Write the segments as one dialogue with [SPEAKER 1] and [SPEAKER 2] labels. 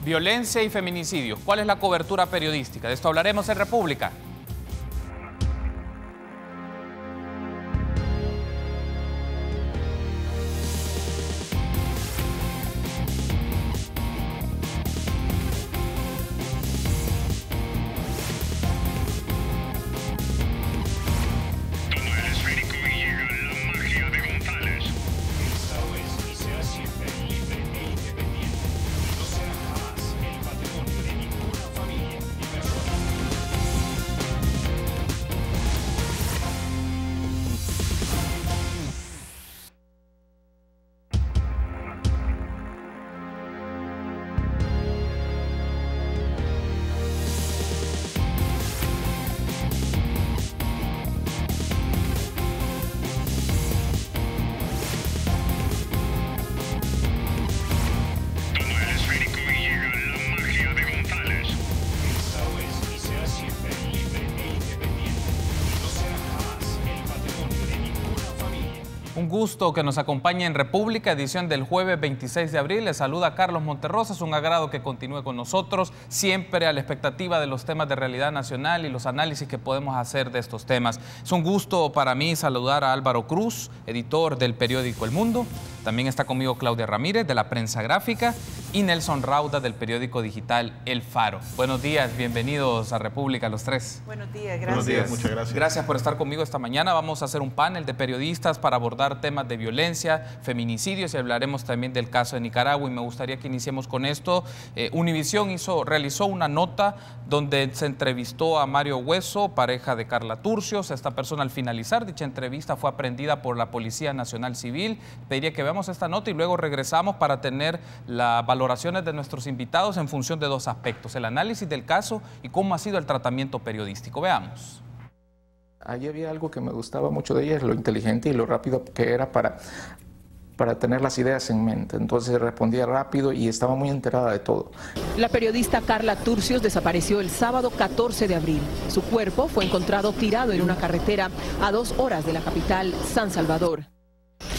[SPEAKER 1] Violencia y feminicidios. ¿Cuál es la cobertura periodística? De esto hablaremos en República. Un gusto que nos acompañe en República, edición del jueves 26 de abril. Les saluda Carlos Monterrosa. Es un agrado que continúe con nosotros, siempre a la expectativa de los temas de realidad nacional y los análisis que podemos hacer de estos temas. Es un gusto para mí saludar a Álvaro Cruz, editor del periódico El Mundo. También está conmigo Claudia Ramírez, de la Prensa Gráfica, y Nelson Rauda, del periódico digital El Faro. Buenos días, bienvenidos a República los tres.
[SPEAKER 2] Buenos días, gracias.
[SPEAKER 3] Buenos días, muchas gracias.
[SPEAKER 1] Gracias por estar conmigo esta mañana. Vamos a hacer un panel de periodistas para abordar temas de violencia, feminicidios, y hablaremos también del caso de Nicaragua. Y me gustaría que iniciemos con esto. Univisión realizó una nota donde se entrevistó a Mario Hueso, pareja de Carla Turcios. Esta persona, al finalizar dicha entrevista, fue aprendida por la Policía Nacional Civil. Pediría que veamos esta nota y luego regresamos para tener las valoraciones de nuestros invitados en función de dos aspectos: el análisis del caso y cómo ha sido el tratamiento periodístico. Veamos.
[SPEAKER 4] Allí había algo que me gustaba mucho de ella, es lo inteligente y lo rápido que era para tener las ideas en mente. Entonces respondía rápido y estaba muy enterada de todo.
[SPEAKER 5] La periodista Carla Turcios desapareció el sábado 14 de abril. Su cuerpo fue encontrado tirado en una carretera a 2 horas de la capital, San Salvador.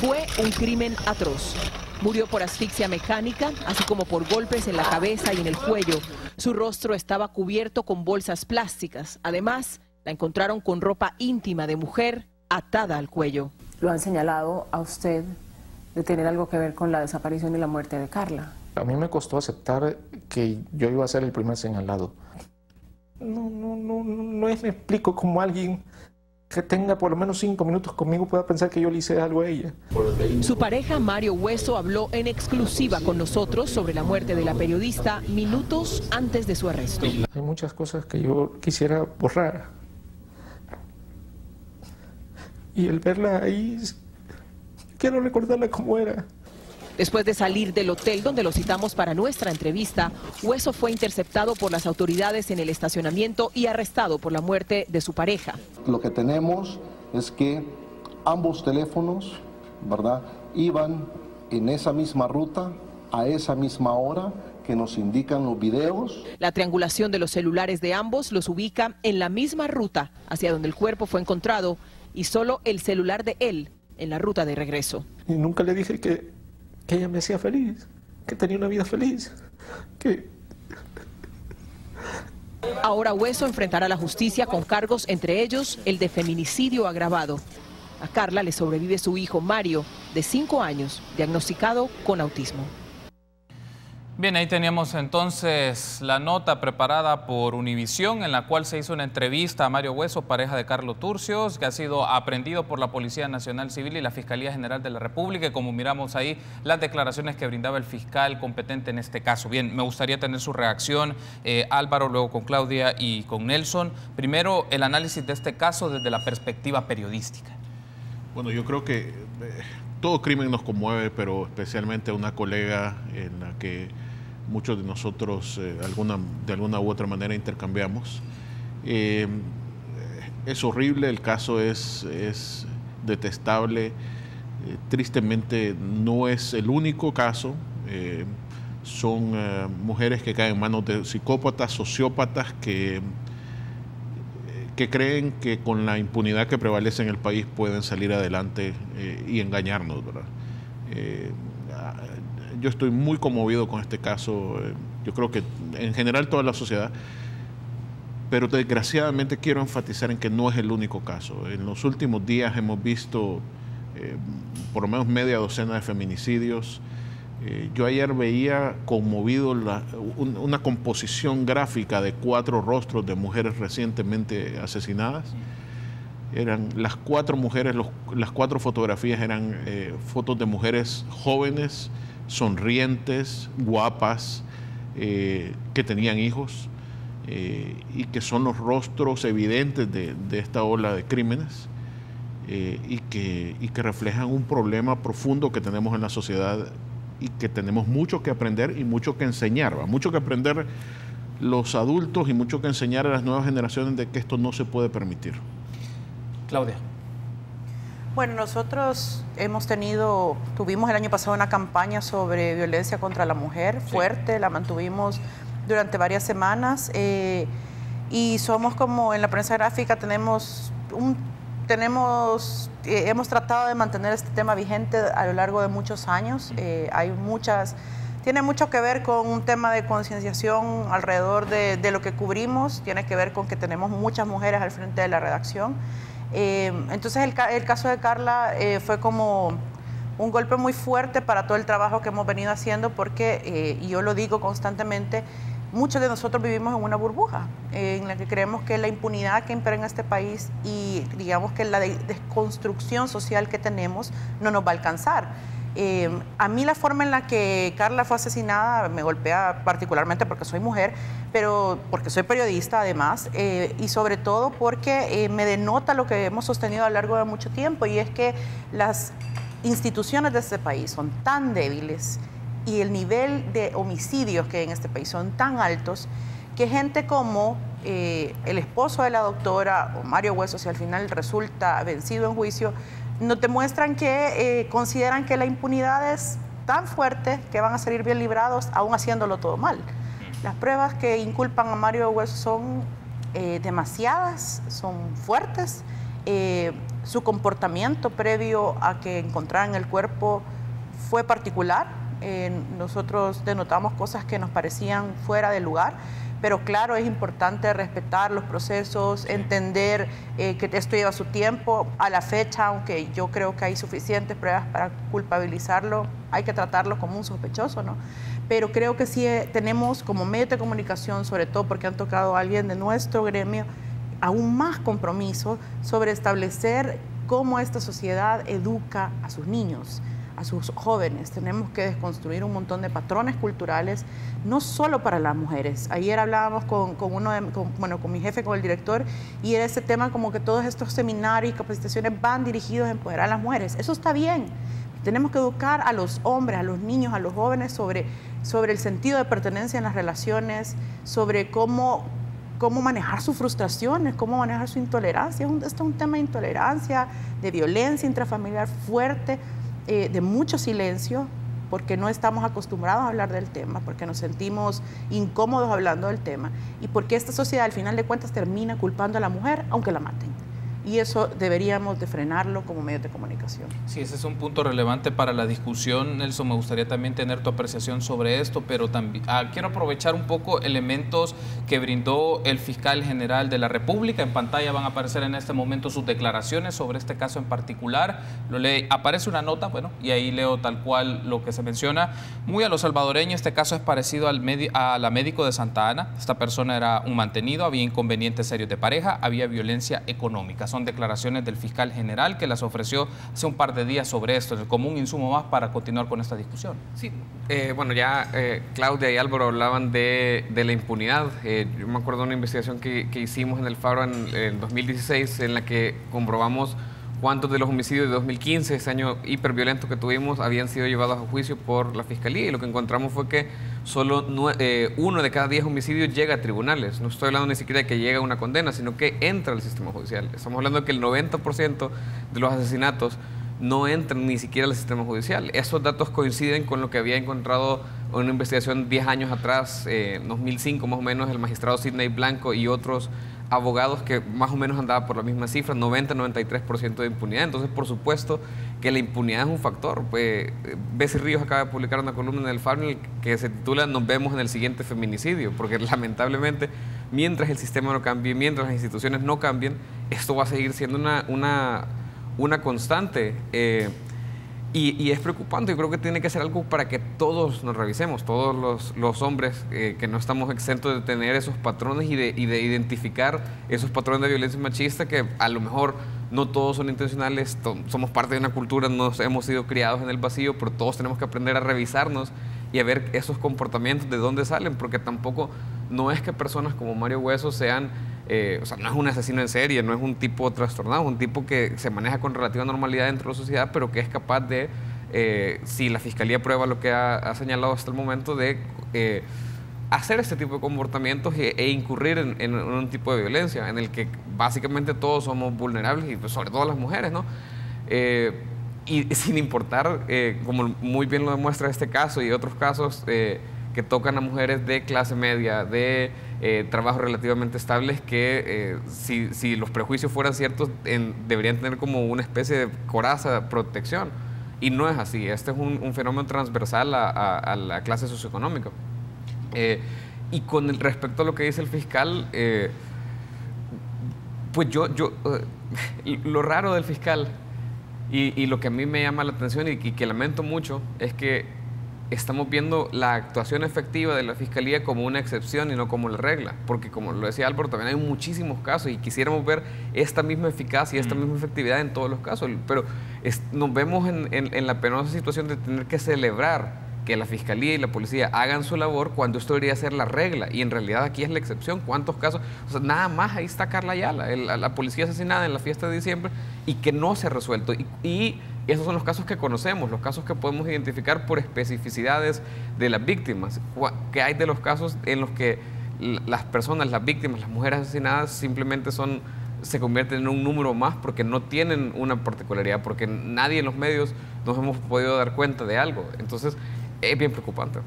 [SPEAKER 5] Fue un crimen atroz. Murió por asfixia mecánica, así como por golpes en la cabeza y en el cuello. Su rostro estaba cubierto con bolsas plásticas. Además, la encontraron con ropa íntima de mujer atada al cuello.
[SPEAKER 2] ¿Lo han señalado a usted de tener algo que ver con la desaparición y la muerte de Carla?
[SPEAKER 4] A mí me costó aceptar que yo iba a ser el primer señalado. No me explico cómo alguien que tenga por lo menos 5 minutos conmigo pueda pensar que yo le hice algo a ella.
[SPEAKER 5] Su pareja Mario Hueso habló en exclusiva con nosotros sobre la muerte de la periodista minutos antes de su arresto.
[SPEAKER 4] Hay muchas cosas que yo quisiera borrar. Y el verla ahí, quiero recordarla como era.
[SPEAKER 5] Después de salir del hotel donde lo citamos para nuestra entrevista, Hueso fue interceptado por las autoridades en el estacionamiento y arrestado por la muerte de su pareja.
[SPEAKER 6] Lo que tenemos es que ambos teléfonos, ¿verdad?, iban en esa misma ruta, a esa misma hora que nos indican los videos.
[SPEAKER 5] La triangulación de los celulares de ambos los ubica en la misma ruta hacia donde el cuerpo fue encontrado y solo el celular de él en la ruta de regreso.
[SPEAKER 4] Y nunca le dije que ella me hacía feliz, que tenía una vida feliz, que...
[SPEAKER 5] Ahora Hueso enfrentará la justicia con cargos, entre ellos el de feminicidio agravado. A Carla le sobrevive su hijo Mario, de 5 años, diagnosticado con autismo.
[SPEAKER 1] Bien, ahí teníamos entonces la nota preparada por Univisión, en la cual se hizo una entrevista a Mario Hueso, pareja de Carla Turcios, que ha sido aprehendido por la Policía Nacional Civil y la Fiscalía General de la República, y como miramos ahí, las declaraciones que brindaba el fiscal competente en este caso. Bien, me gustaría tener su reacción, Álvaro, luego con Claudia y con Nelson. Primero, el análisis de este caso desde la perspectiva periodística.
[SPEAKER 3] Bueno, yo creo que todo crimen nos conmueve, pero especialmente a una colega en la que muchos de nosotros de alguna u otra manera intercambiamos. Es horrible, el caso es detestable. Tristemente no es el único caso. Son mujeres que caen en manos de psicópatas, sociópatas que creen que con la impunidad que prevalece en el país pueden salir adelante y engañarnos, ¿verdad? Yo estoy muy conmovido con este caso. yo creo que en general toda la sociedad, pero desgraciadamente quiero enfatizar en que no es el único caso. En los últimos días hemos visto por lo menos media docena de feminicidios. Yo ayer veía conmovido una composición gráfica de 4 rostros de mujeres recientemente asesinadas. Eran las 4 mujeres, las 4 fotografías eran fotos de mujeres jóvenes, sonrientes, guapas, que tenían hijos, y que son los rostros evidentes de esta ola de crímenes, y que reflejan un problema profundo que tenemos en la sociedad y que tenemos mucho que aprender y mucho que enseñar, mucho que aprender los adultos y mucho que enseñar a las nuevas generaciones de que esto no se puede permitir.
[SPEAKER 1] Claudia.
[SPEAKER 7] Bueno, nosotros tuvimos el año pasado una campaña sobre violencia contra la mujer fuerte, la mantuvimos durante varias semanas, y somos como en la prensa gráfica hemos tratado de mantener este tema vigente a lo largo de muchos años. Tiene mucho que ver con un tema de concienciación alrededor de lo que cubrimos, tiene que ver con que tenemos muchas mujeres al frente de la redacción. Entonces el caso de Carla fue como un golpe muy fuerte para todo el trabajo que hemos venido haciendo, porque, y yo lo digo constantemente, muchos de nosotros vivimos en una burbuja en la que creemos que la impunidad que impera en este país y digamos que la desconstrucción social que tenemos no nos va a alcanzar. A mí la forma en la que Carla fue asesinada me golpea particularmente porque soy mujer, pero porque soy periodista además, y sobre todo porque me denota lo que hemos sostenido a lo largo de mucho tiempo, y es que las instituciones de este país son tan débiles y el nivel de homicidios que hay en este país son tan altos que gente como el esposo de la doctora, o Mario Hueso, si al final resulta vencido en juicio, nos demuestran que consideran que la impunidad es tan fuerte que van a salir bien librados aún haciéndolo todo mal. Las pruebas que inculpan a Mario Hueso son demasiadas, son fuertes. Su comportamiento previo a que encontraran el cuerpo fue particular. Nosotros denotamos cosas que nos parecían fuera de lugar, pero claro, es importante respetar los procesos, entender que esto lleva su tiempo. A la fecha, aunque yo creo que hay suficientes pruebas para culpabilizarlo, hay que tratarlo como un sospechoso, ¿no? Pero creo que sí tenemos como medio de comunicación, sobre todo porque han tocado a alguien de nuestro gremio, aún más compromiso sobre establecer cómo esta sociedad educa a sus niños, a sus jóvenes. Tenemos que desconstruir un montón de patrones culturales, no solo para las mujeres. Ayer hablábamos con mi jefe, con el director, y era ese tema como que todos estos seminarios y capacitaciones van dirigidos a empoderar a las mujeres. Eso está bien. Tenemos que educar a los hombres, a los niños, a los jóvenes sobre el sentido de pertenencia en las relaciones, sobre cómo manejar sus frustraciones, cómo manejar su intolerancia. Esto es un tema de intolerancia, de violencia intrafamiliar fuerte, de mucho silencio, porque no estamos acostumbrados a hablar del tema, porque nos sentimos incómodos hablando del tema, y porque esta sociedad al final de cuentas termina culpando a la mujer aunque la maten. Y eso deberíamos de frenarlo como medios de comunicación.
[SPEAKER 1] Sí, ese es un punto relevante para la discusión, Nelson. Me gustaría también tener tu apreciación sobre esto, pero también quiero aprovechar un poco elementos que brindó el fiscal general de la República. En pantalla van a aparecer en este momento sus declaraciones sobre este caso en particular. Aparece una nota, y ahí leo tal cual lo que se menciona. Muy a lo salvadoreño, este caso es parecido a la médico de Santa Ana. Esta persona era un mantenido, había inconvenientes serios de pareja, había violencia económica. Son declaraciones del fiscal general que las ofreció hace un par de días sobre esto, como un insumo más para continuar con esta discusión.
[SPEAKER 8] Sí, Claudia y Álvaro hablaban de la impunidad. Yo me acuerdo de una investigación que hicimos en el Faro en 2016, en la que comprobamos cuántos de los homicidios de 2015, ese año hiperviolento que tuvimos, habían sido llevados a juicio por la Fiscalía, y lo que encontramos fue que solo 1 de cada 10 homicidios llega a tribunales. No estoy hablando ni siquiera de que llega a una condena, sino que entra al sistema judicial. Estamos hablando de que el 90% de los asesinatos no entran ni siquiera al sistema judicial. Esos datos coinciden con lo que había encontrado en una investigación 10 años atrás, en 2005 más o menos, el magistrado Sidney Blanco y otros abogados, que más o menos andaba por la misma cifra, 90-93% de impunidad. Entonces, por supuesto que la impunidad es un factor. Pues, Bessie Ríos acaba de publicar una columna en el Faro que se titula "Nos vemos en el siguiente feminicidio", porque lamentablemente, mientras el sistema no cambie, mientras las instituciones no cambien, esto va a seguir siendo una constante. Y es preocupante. Yo creo que tiene que ser algo para que todos nos revisemos, todos los hombres que no estamos exentos de tener esos patrones y de identificar esos patrones de violencia machista que a lo mejor no todos son intencionales, somos parte de una cultura, nos hemos sido criados en el vacío, pero todos tenemos que aprender a revisarnos y a ver esos comportamientos de dónde salen, porque tampoco no es que personas como Mario Hueso sean, o sea, no es un asesino en serie, no es un tipo trastornado, es un tipo que se maneja con relativa normalidad dentro de la sociedad, pero que es capaz de, si la fiscalía prueba lo que ha señalado hasta el momento, de hacer este tipo de comportamientos e incurrir en un tipo de violencia en el que básicamente todos somos vulnerables y pues, sobre todo las mujeres, ¿no? Y sin importar, como muy bien lo demuestra este caso y otros casos que tocan a mujeres de clase media, de trabajos relativamente estables, que si los prejuicios fueran ciertos, deberían tener como una especie de coraza, protección. Y no es así. Este es un fenómeno transversal a la clase socioeconómica. Y con respecto a lo que dice el fiscal, pues lo raro del fiscal y lo que a mí me llama la atención y que lamento mucho es que estamos viendo la actuación efectiva de la fiscalía como una excepción y no como la regla, porque como lo decía Álvaro, también hay muchísimos casos y quisiéramos ver esta misma eficacia y esta misma efectividad en todos los casos, pero nos vemos en la penosa situación de tener que celebrar que la fiscalía y la policía hagan su labor cuando esto debería ser la regla, y en realidad aquí es la excepción. ¿Cuántos casos? O sea, nada más ahí está Carla Ayala, la policía asesinada en la fiesta de diciembre y que no se ha resuelto. Y esos son los casos que conocemos, los casos que podemos identificar por especificidades de las víctimas. ¿Qué hay de los casos en los que las personas, las víctimas, las mujeres asesinadas simplemente se convierten en un número más porque no tienen una particularidad, porque nadie en los medios nos hemos podido dar cuenta de algo? Entonces, es bien preocupante.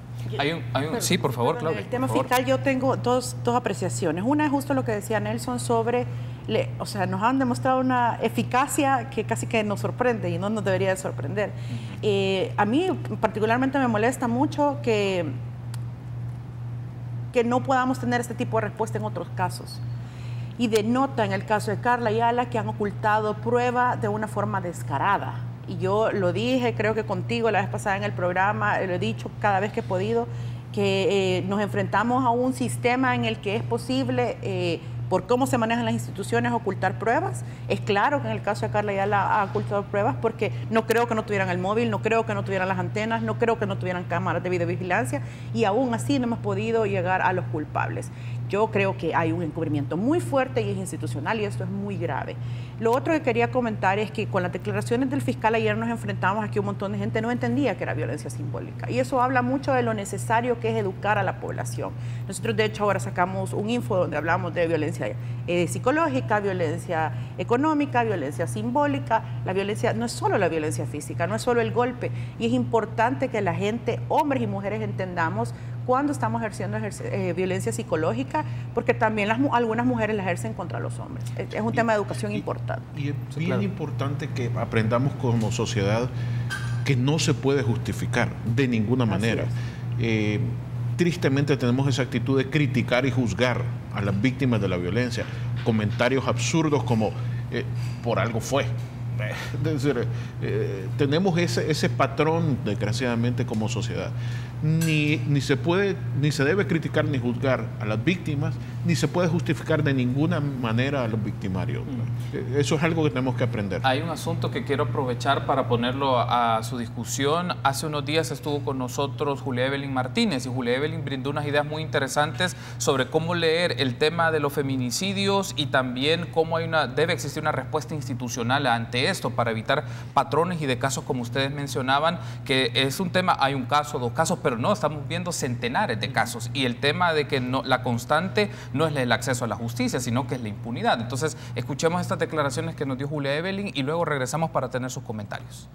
[SPEAKER 1] Sí, por favor, Claudia.
[SPEAKER 7] En el tema fiscal yo tengo dos apreciaciones. Una es justo lo que decía Nelson sobre, o sea, nos han demostrado una eficacia que casi que nos sorprende y no nos debería de sorprender. A mí particularmente me molesta mucho que no podamos tener este tipo de respuesta en otros casos. Y denota en el caso de Carla Ayala que han ocultado prueba de una forma descarada. Y yo lo dije, creo que contigo la vez pasada en el programa, lo he dicho cada vez que he podido, que nos enfrentamos a un sistema en el que es posible, por cómo se manejan las instituciones, ocultar pruebas. Es claro que en el caso de Carla Ayala ha ocultado pruebas porque no creo que no tuvieran el móvil, no creo que no tuvieran las antenas, no creo que no tuvieran cámaras de videovigilancia, y aún así no hemos podido llegar a los culpables. Yo creo que hay un encubrimiento muy fuerte y es institucional, y esto es muy grave. Lo otro que quería comentar es que con las declaraciones del fiscal ayer nos enfrentamos a que un montón de gente no entendía que era violencia simbólica, y eso habla mucho de lo necesario que es educar a la población. Nosotros de hecho ahora sacamos un info donde hablamos de violencia psicológica, violencia económica, violencia simbólica. La violencia no es solo la violencia física, no es solo el golpe, y es importante que la gente, hombres y mujeres, entendamos cuando estamos ejerciendo violencia psicológica, porque también algunas mujeres la ejercen contra los hombres. Es un tema de educación importante.
[SPEAKER 3] Y es bien importante que aprendamos como sociedad que no se puede justificar de ninguna manera. Tristemente tenemos esa actitud de criticar y juzgar a las víctimas de la violencia. Comentarios absurdos como por algo fue. Es decir, tenemos ese patrón, desgraciadamente, como sociedad. Ni se puede, ni se debe criticar ni juzgar a las víctimas, ni se puede justificar de ninguna manera a los victimarios. Eso es algo que tenemos que aprender.
[SPEAKER 1] Hay un asunto que quiero aprovechar para ponerlo a su discusión. Hace unos días estuvo con nosotros Julia Evelyn Martínez, y Julia Evelyn brindó unas ideas muy interesantes sobre cómo leer el tema de los feminicidios y también cómo debe existir una respuesta institucional ante esto para evitar patrones y de casos como ustedes mencionaban, que es un tema, hay un caso, dos casos, pero no, estamos viendo centenares de casos, y el tema de que la constante no es el acceso a la justicia, sino que es la impunidad. Entonces, escuchemos estas declaraciones que nos dio Julia Evelyn y luego regresamos para tener sus comentarios.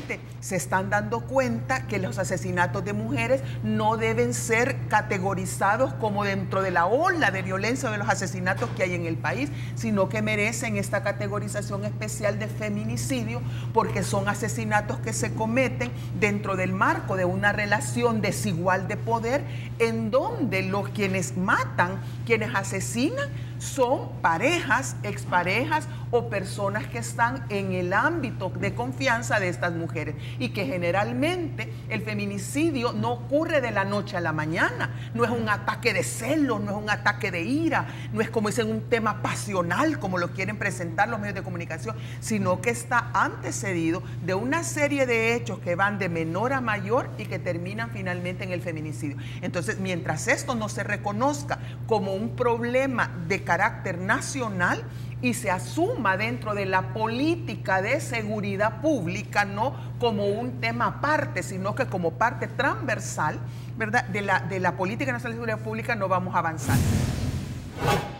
[SPEAKER 9] realmente se están dando cuenta que los asesinatos de mujeres no deben ser categorizados como dentro de la ola de violencia de los asesinatos que hay en el país, sino que merecen esta categorización especial de feminicidio, porque son asesinatos que se cometen dentro del marco de una relación desigual de poder, en donde quienes matan, quienes asesinan, son parejas, exparejas o personas que están en el ámbito de confianza de estas mujeres, y que generalmente el feminicidio no ocurre de la noche a la mañana, no es un ataque de celos, no es un ataque de ira, no es como dicen un tema pasional como lo quieren presentar los medios de comunicación, sino que está antecedido de una serie de hechos que van de menor a mayor y que terminan finalmente en el feminicidio. Entonces, mientras esto no se reconozca como un problema de carácter nacional y se asuma dentro de la política de seguridad pública, no como un tema aparte, sino que como parte transversal, ¿verdad?, de la política nacional de seguridad pública, no vamos a avanzar.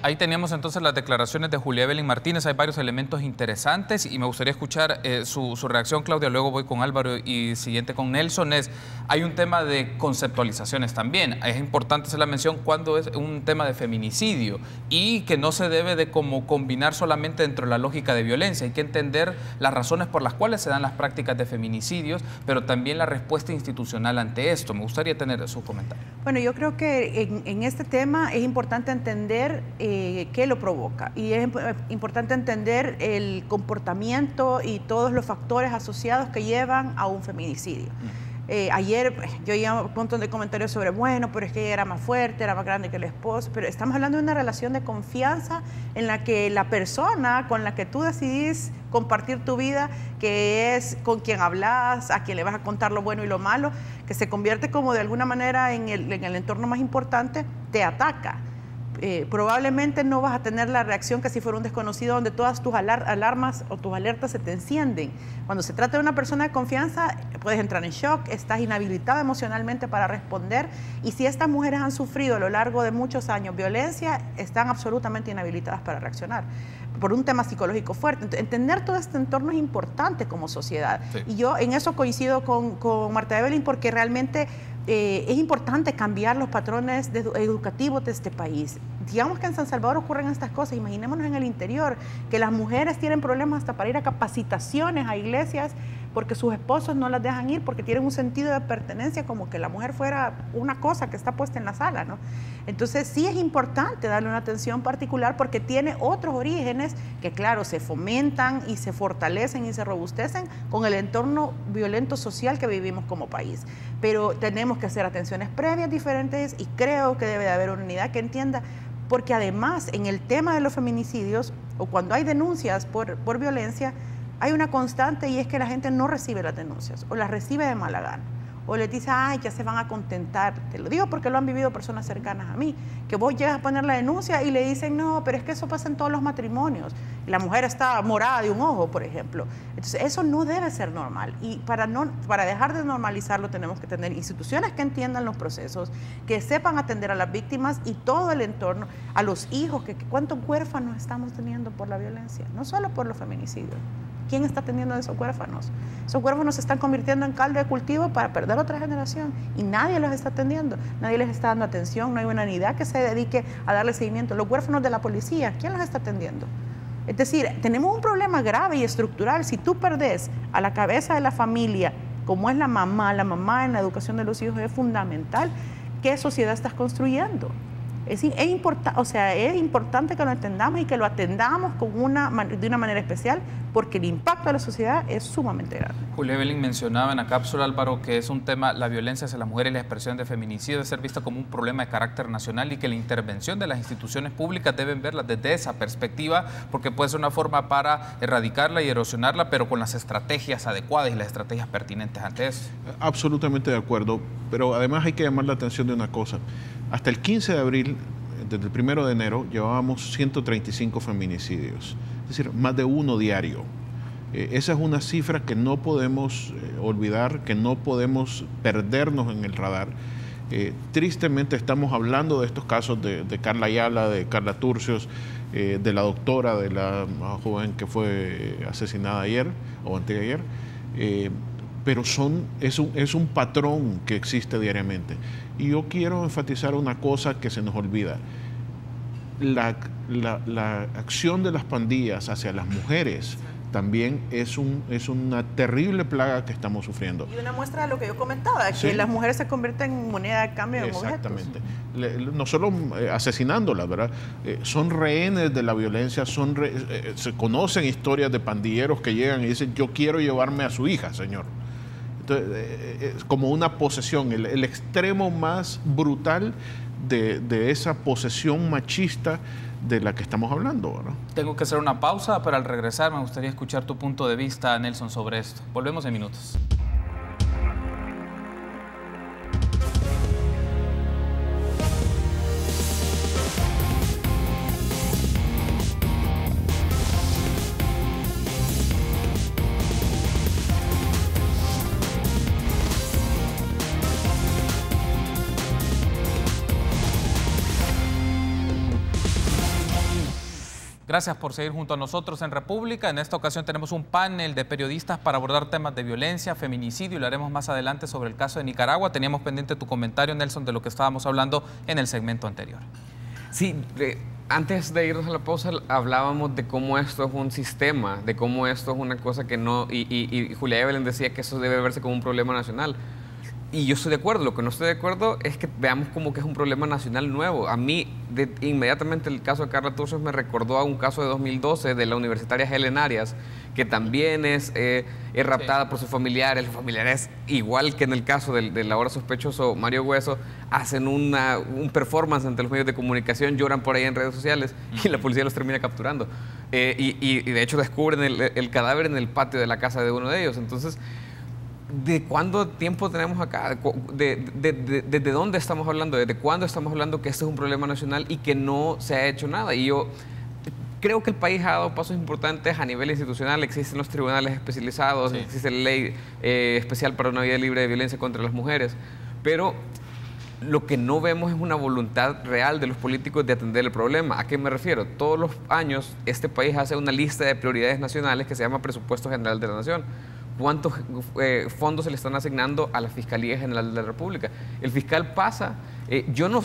[SPEAKER 1] Ahí teníamos entonces las declaraciones de Julia Evelyn Martínez. Hay varios elementos interesantes y me gustaría escuchar su reacción, Claudia. Luego voy con Álvaro y siguiente con Nelson. Hay un tema de conceptualizaciones también. Es importante hacer la mención cuando es un tema de feminicidio y que no se debe de como combinar solamente dentro de la lógica de violencia. Hay que entender las razones por las cuales se dan las prácticas de feminicidios, pero también la respuesta institucional ante esto. Me gustaría tener su comentario.
[SPEAKER 7] Bueno, yo creo que en este tema es importante entender qué lo provoca, y es importante entender el comportamiento y todos los factores asociados que llevan a un feminicidio. Ayer yo oía un montón de comentarios sobre, bueno, pero es que ella era más fuerte, era más grande que el esposo, pero estamos hablando de una relación de confianza en la que la persona con la que tú decidís compartir tu vida, que es con quien hablas, a quien le vas a contar lo bueno y lo malo, que se convierte como de alguna manera en el entorno más importante, te ataca. Probablemente no vas a tener la reacción que si fuera un desconocido, donde todas tus alarmas o tus alertas se te encienden. Cuando se trata de una persona de confianza, puedes entrar en shock, estás inhabilitado emocionalmente para responder, y si estas mujeres han sufrido a lo largo de muchos años violencia, están absolutamente inhabilitadas para reaccionar por un tema psicológico fuerte. Entonces, entender todo este entorno es importante como sociedad. Sí. Y yo en eso coincido con Marta Evelyn, porque realmente es importante cambiar los patrones educativos de este país. Digamos que en San Salvador ocurren estas cosas, imaginémonos en el interior, que las mujeres tienen problemas hasta para ir a capacitaciones a iglesias porque sus esposos no las dejan ir, porque tienen un sentido de pertenencia como que la mujer fuera una cosa que está puesta en la sala, ¿no? Entonces sí es importante darle una atención particular, porque tiene otros orígenes que, claro, se fomentan y se fortalecen y se robustecen con el entorno violento social que vivimos como país. Pero tenemos que hacer atenciones previas diferentes, y creo que debe de haber una unidad que entienda, porque además en el tema de los feminicidios, o cuando hay denuncias por violencia, hay una constante, y es que la gente no recibe las denuncias, o las recibe de mala gana, o les dice, ay, ya se van a contentar. Te lo digo porque lo han vivido personas cercanas a mí, que vos llegas a poner la denuncia y le dicen, no, pero es que eso pasa en todos los matrimonios, y la mujer está morada de un ojo, por ejemplo. Entonces eso no debe ser normal, y para dejar de normalizarlo tenemos que tener instituciones que entiendan los procesos, que sepan atender a las víctimas y todo el entorno, a los hijos, que cuántos huérfanos estamos teniendo por la violencia, no solo por los feminicidios. ¿Quién está atendiendo a esos huérfanos? Esos huérfanos se están convirtiendo en caldo de cultivo para perder otra generación, y nadie los está atendiendo, nadie les está dando atención, no hay una unidad que se dedique a darle seguimiento. Los huérfanos de la policía, ¿quién los está atendiendo? Es decir, tenemos un problema grave y estructural. Si tú perdés a la cabeza de la familia, como es la mamá en la educación de los hijos es fundamental. ¿Qué sociedad estás construyendo? Es importante que lo entendamos y que lo atendamos de una manera especial, porque el impacto de la sociedad es sumamente grande.
[SPEAKER 1] Julia Evelyn mencionaba en la cápsula, Álvaro, que es un tema, la violencia hacia las mujeres y la expresión de feminicidio debe ser vista como un problema de carácter nacional, y que la intervención de las instituciones públicas deben verla desde esa perspectiva, porque puede ser una forma para erradicarla y erosionarla, pero con las estrategias adecuadas y las estrategias pertinentes ante eso.
[SPEAKER 3] Absolutamente de acuerdo, pero además hay que llamar la atención de una cosa. Hasta el 15 de abril, desde el 1 de enero, llevábamos 135 feminicidios, es decir, más de uno diario. Esa es una cifra que no podemos olvidar, que no podemos perdernos en el radar. Tristemente estamos hablando de estos casos de Carla Ayala, de Carla Turcios, de la doctora, de la joven que fue asesinada ayer o anteayer, pero es un patrón que existe diariamente. Y yo quiero enfatizar una cosa que se nos olvida. La acción de las pandillas hacia las mujeres también es una terrible plaga que estamos sufriendo.
[SPEAKER 7] Y una muestra de lo que yo comentaba, que
[SPEAKER 3] ¿Sí?
[SPEAKER 7] las mujeres se convierten en moneda de cambio en objetos.
[SPEAKER 3] Exactamente. No solo asesinándolas, ¿verdad? Son rehenes de la violencia, se conocen historias de pandilleros que llegan y dicen, yo quiero llevarme a su hija, señor. Entonces, como una posesión, el extremo más brutal de esa posesión machista de la que estamos hablando, ¿verdad?
[SPEAKER 1] Tengo que hacer una pausa, pero al regresar me gustaría escuchar tu punto de vista, Nelson, sobre esto. Volvemos en minutos. Gracias por seguir junto a nosotros en República. En esta ocasión tenemos un panel de periodistas para abordar temas de violencia, feminicidio, y lo haremos más adelante sobre el caso de Nicaragua. Teníamos pendiente tu comentario, Nelson, de lo que estábamos hablando en el segmento anterior.
[SPEAKER 8] Sí, antes de irnos a la pausa hablábamos de cómo esto es un sistema, de cómo esto es una cosa que no... Y Julia Evelyn decía que eso debe verse como un problema nacional. Y yo estoy de acuerdo. Lo que no estoy de acuerdo es que veamos como que es un problema nacional nuevo. A mí, inmediatamente el caso de Carla Turcios me recordó a un caso de 2012 de la universitaria Helen Arias, que también es raptada por sus familiares. Los familiares, igual que en el caso del ahora sospechoso Mario Hueso, hacen un performance ante los medios de comunicación, lloran por ahí en redes sociales y la policía los termina capturando. Y de hecho descubren el cadáver en el patio de la casa de uno de ellos. Entonces, ¿de cuánto tiempo tenemos acá? ¿Desde dónde estamos hablando? ¿Desde cuándo estamos hablando que este es un problema nacional y que no se ha hecho nada? Y yo creo que el país ha dado pasos importantes a nivel institucional. Existen los tribunales especializados, sí, existe la ley especial para una vida libre de violencia contra las mujeres, pero lo que no vemos es una voluntad real de los políticos de atender el problema. ¿A qué me refiero? Todos los años este país hace una lista de prioridades nacionales que se llama Presupuesto General de la Nación. ¿Cuántos fondos se le están asignando a la Fiscalía General de la República? El fiscal pasa, yo no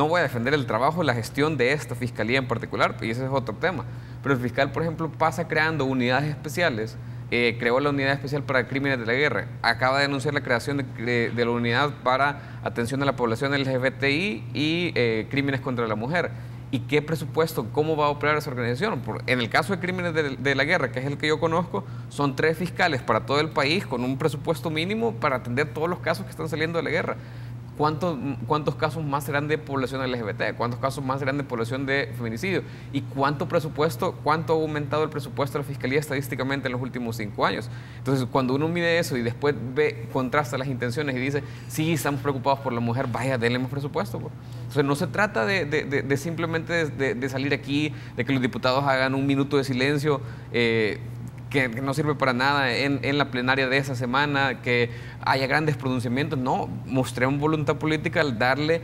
[SPEAKER 8] voy a defender el trabajo, la gestión de esta fiscalía en particular, y ese es otro tema, pero el fiscal, por ejemplo, pasa creando unidades especiales, creó la unidad especial para crímenes de la guerra, acaba de anunciar la creación de la unidad para atención a la población LGBTI y crímenes contra la mujer. ¿Y qué presupuesto? ¿Cómo va a operar esa organización? En el caso de crímenes de la guerra, que es el que yo conozco, son 3 fiscales para todo el país con un presupuesto mínimo para atender todos los casos que están saliendo de la guerra. ¿Cuántos casos más serán de población LGBT? ¿Cuántos casos más serán de población de feminicidio? ¿Y cuánto ha aumentado el presupuesto de la Fiscalía estadísticamente en los últimos 5 años? Entonces, cuando uno mide eso y después contrasta las intenciones y dice, sí, estamos preocupados por la mujer, vaya, denle más presupuesto. Pues. Entonces, no se trata de simplemente de salir aquí, de que los diputados hagan un minuto de silencio, que no sirve para nada en la plenaria de esa semana, que haya grandes pronunciamientos. No, mostremos voluntad política al darle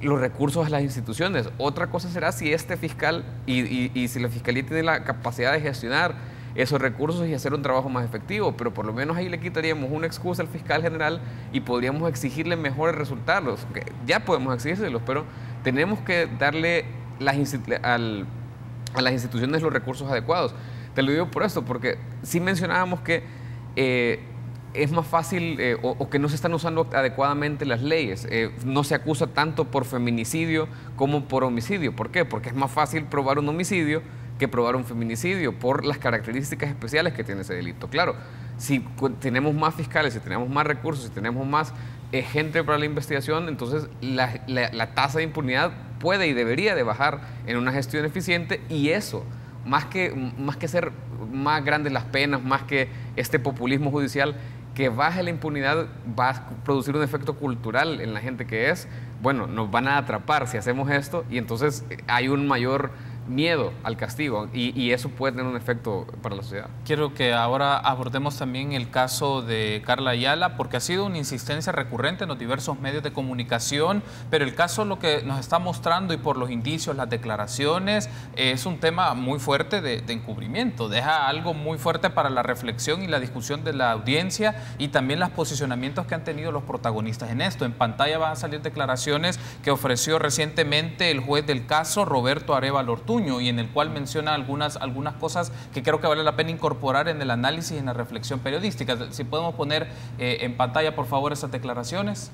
[SPEAKER 8] los recursos a las instituciones. Otra cosa será si este fiscal y si la Fiscalía tiene la capacidad de gestionar esos recursos y hacer un trabajo más efectivo, pero por lo menos ahí le quitaríamos una excusa al fiscal general y podríamos exigirle mejores resultados. Ya podemos exigírselos, pero tenemos que darle a las instituciones los recursos adecuados. Te lo digo por esto, porque sí mencionábamos que es más fácil o que no se están usando adecuadamente las leyes. No se acusa tanto por feminicidio como por homicidio. ¿Por qué? Porque es más fácil probar un homicidio que probar un feminicidio por las características especiales que tiene ese delito. Claro, si tenemos más fiscales, si tenemos más recursos, si tenemos más gente para la investigación, entonces la tasa de impunidad puede y debería de bajar en una gestión eficiente, y eso, más que ser más grandes las penas, más que este populismo judicial, que baje la impunidad va a producir un efecto cultural en la gente, que es, bueno, nos van a atrapar si hacemos esto, y entonces hay un mayor miedo al castigo y eso puede tener un efecto para la sociedad.
[SPEAKER 1] Quiero que ahora abordemos también el caso de Carla Ayala, porque ha sido una insistencia recurrente en los diversos medios de comunicación, pero el caso lo que nos está mostrando y por los indicios, las declaraciones, es un tema muy fuerte de encubrimiento, deja algo muy fuerte para la reflexión y la discusión de la audiencia y también los posicionamientos que han tenido los protagonistas en esto. En pantalla van a salir declaraciones que ofreció recientemente el juez del caso, Roberto Arévalo Ortuño, y en el cual menciona algunas cosas que creo que vale la pena incorporar en el análisis y en la reflexión periodística. Si podemos poner en pantalla, por favor, esas declaraciones.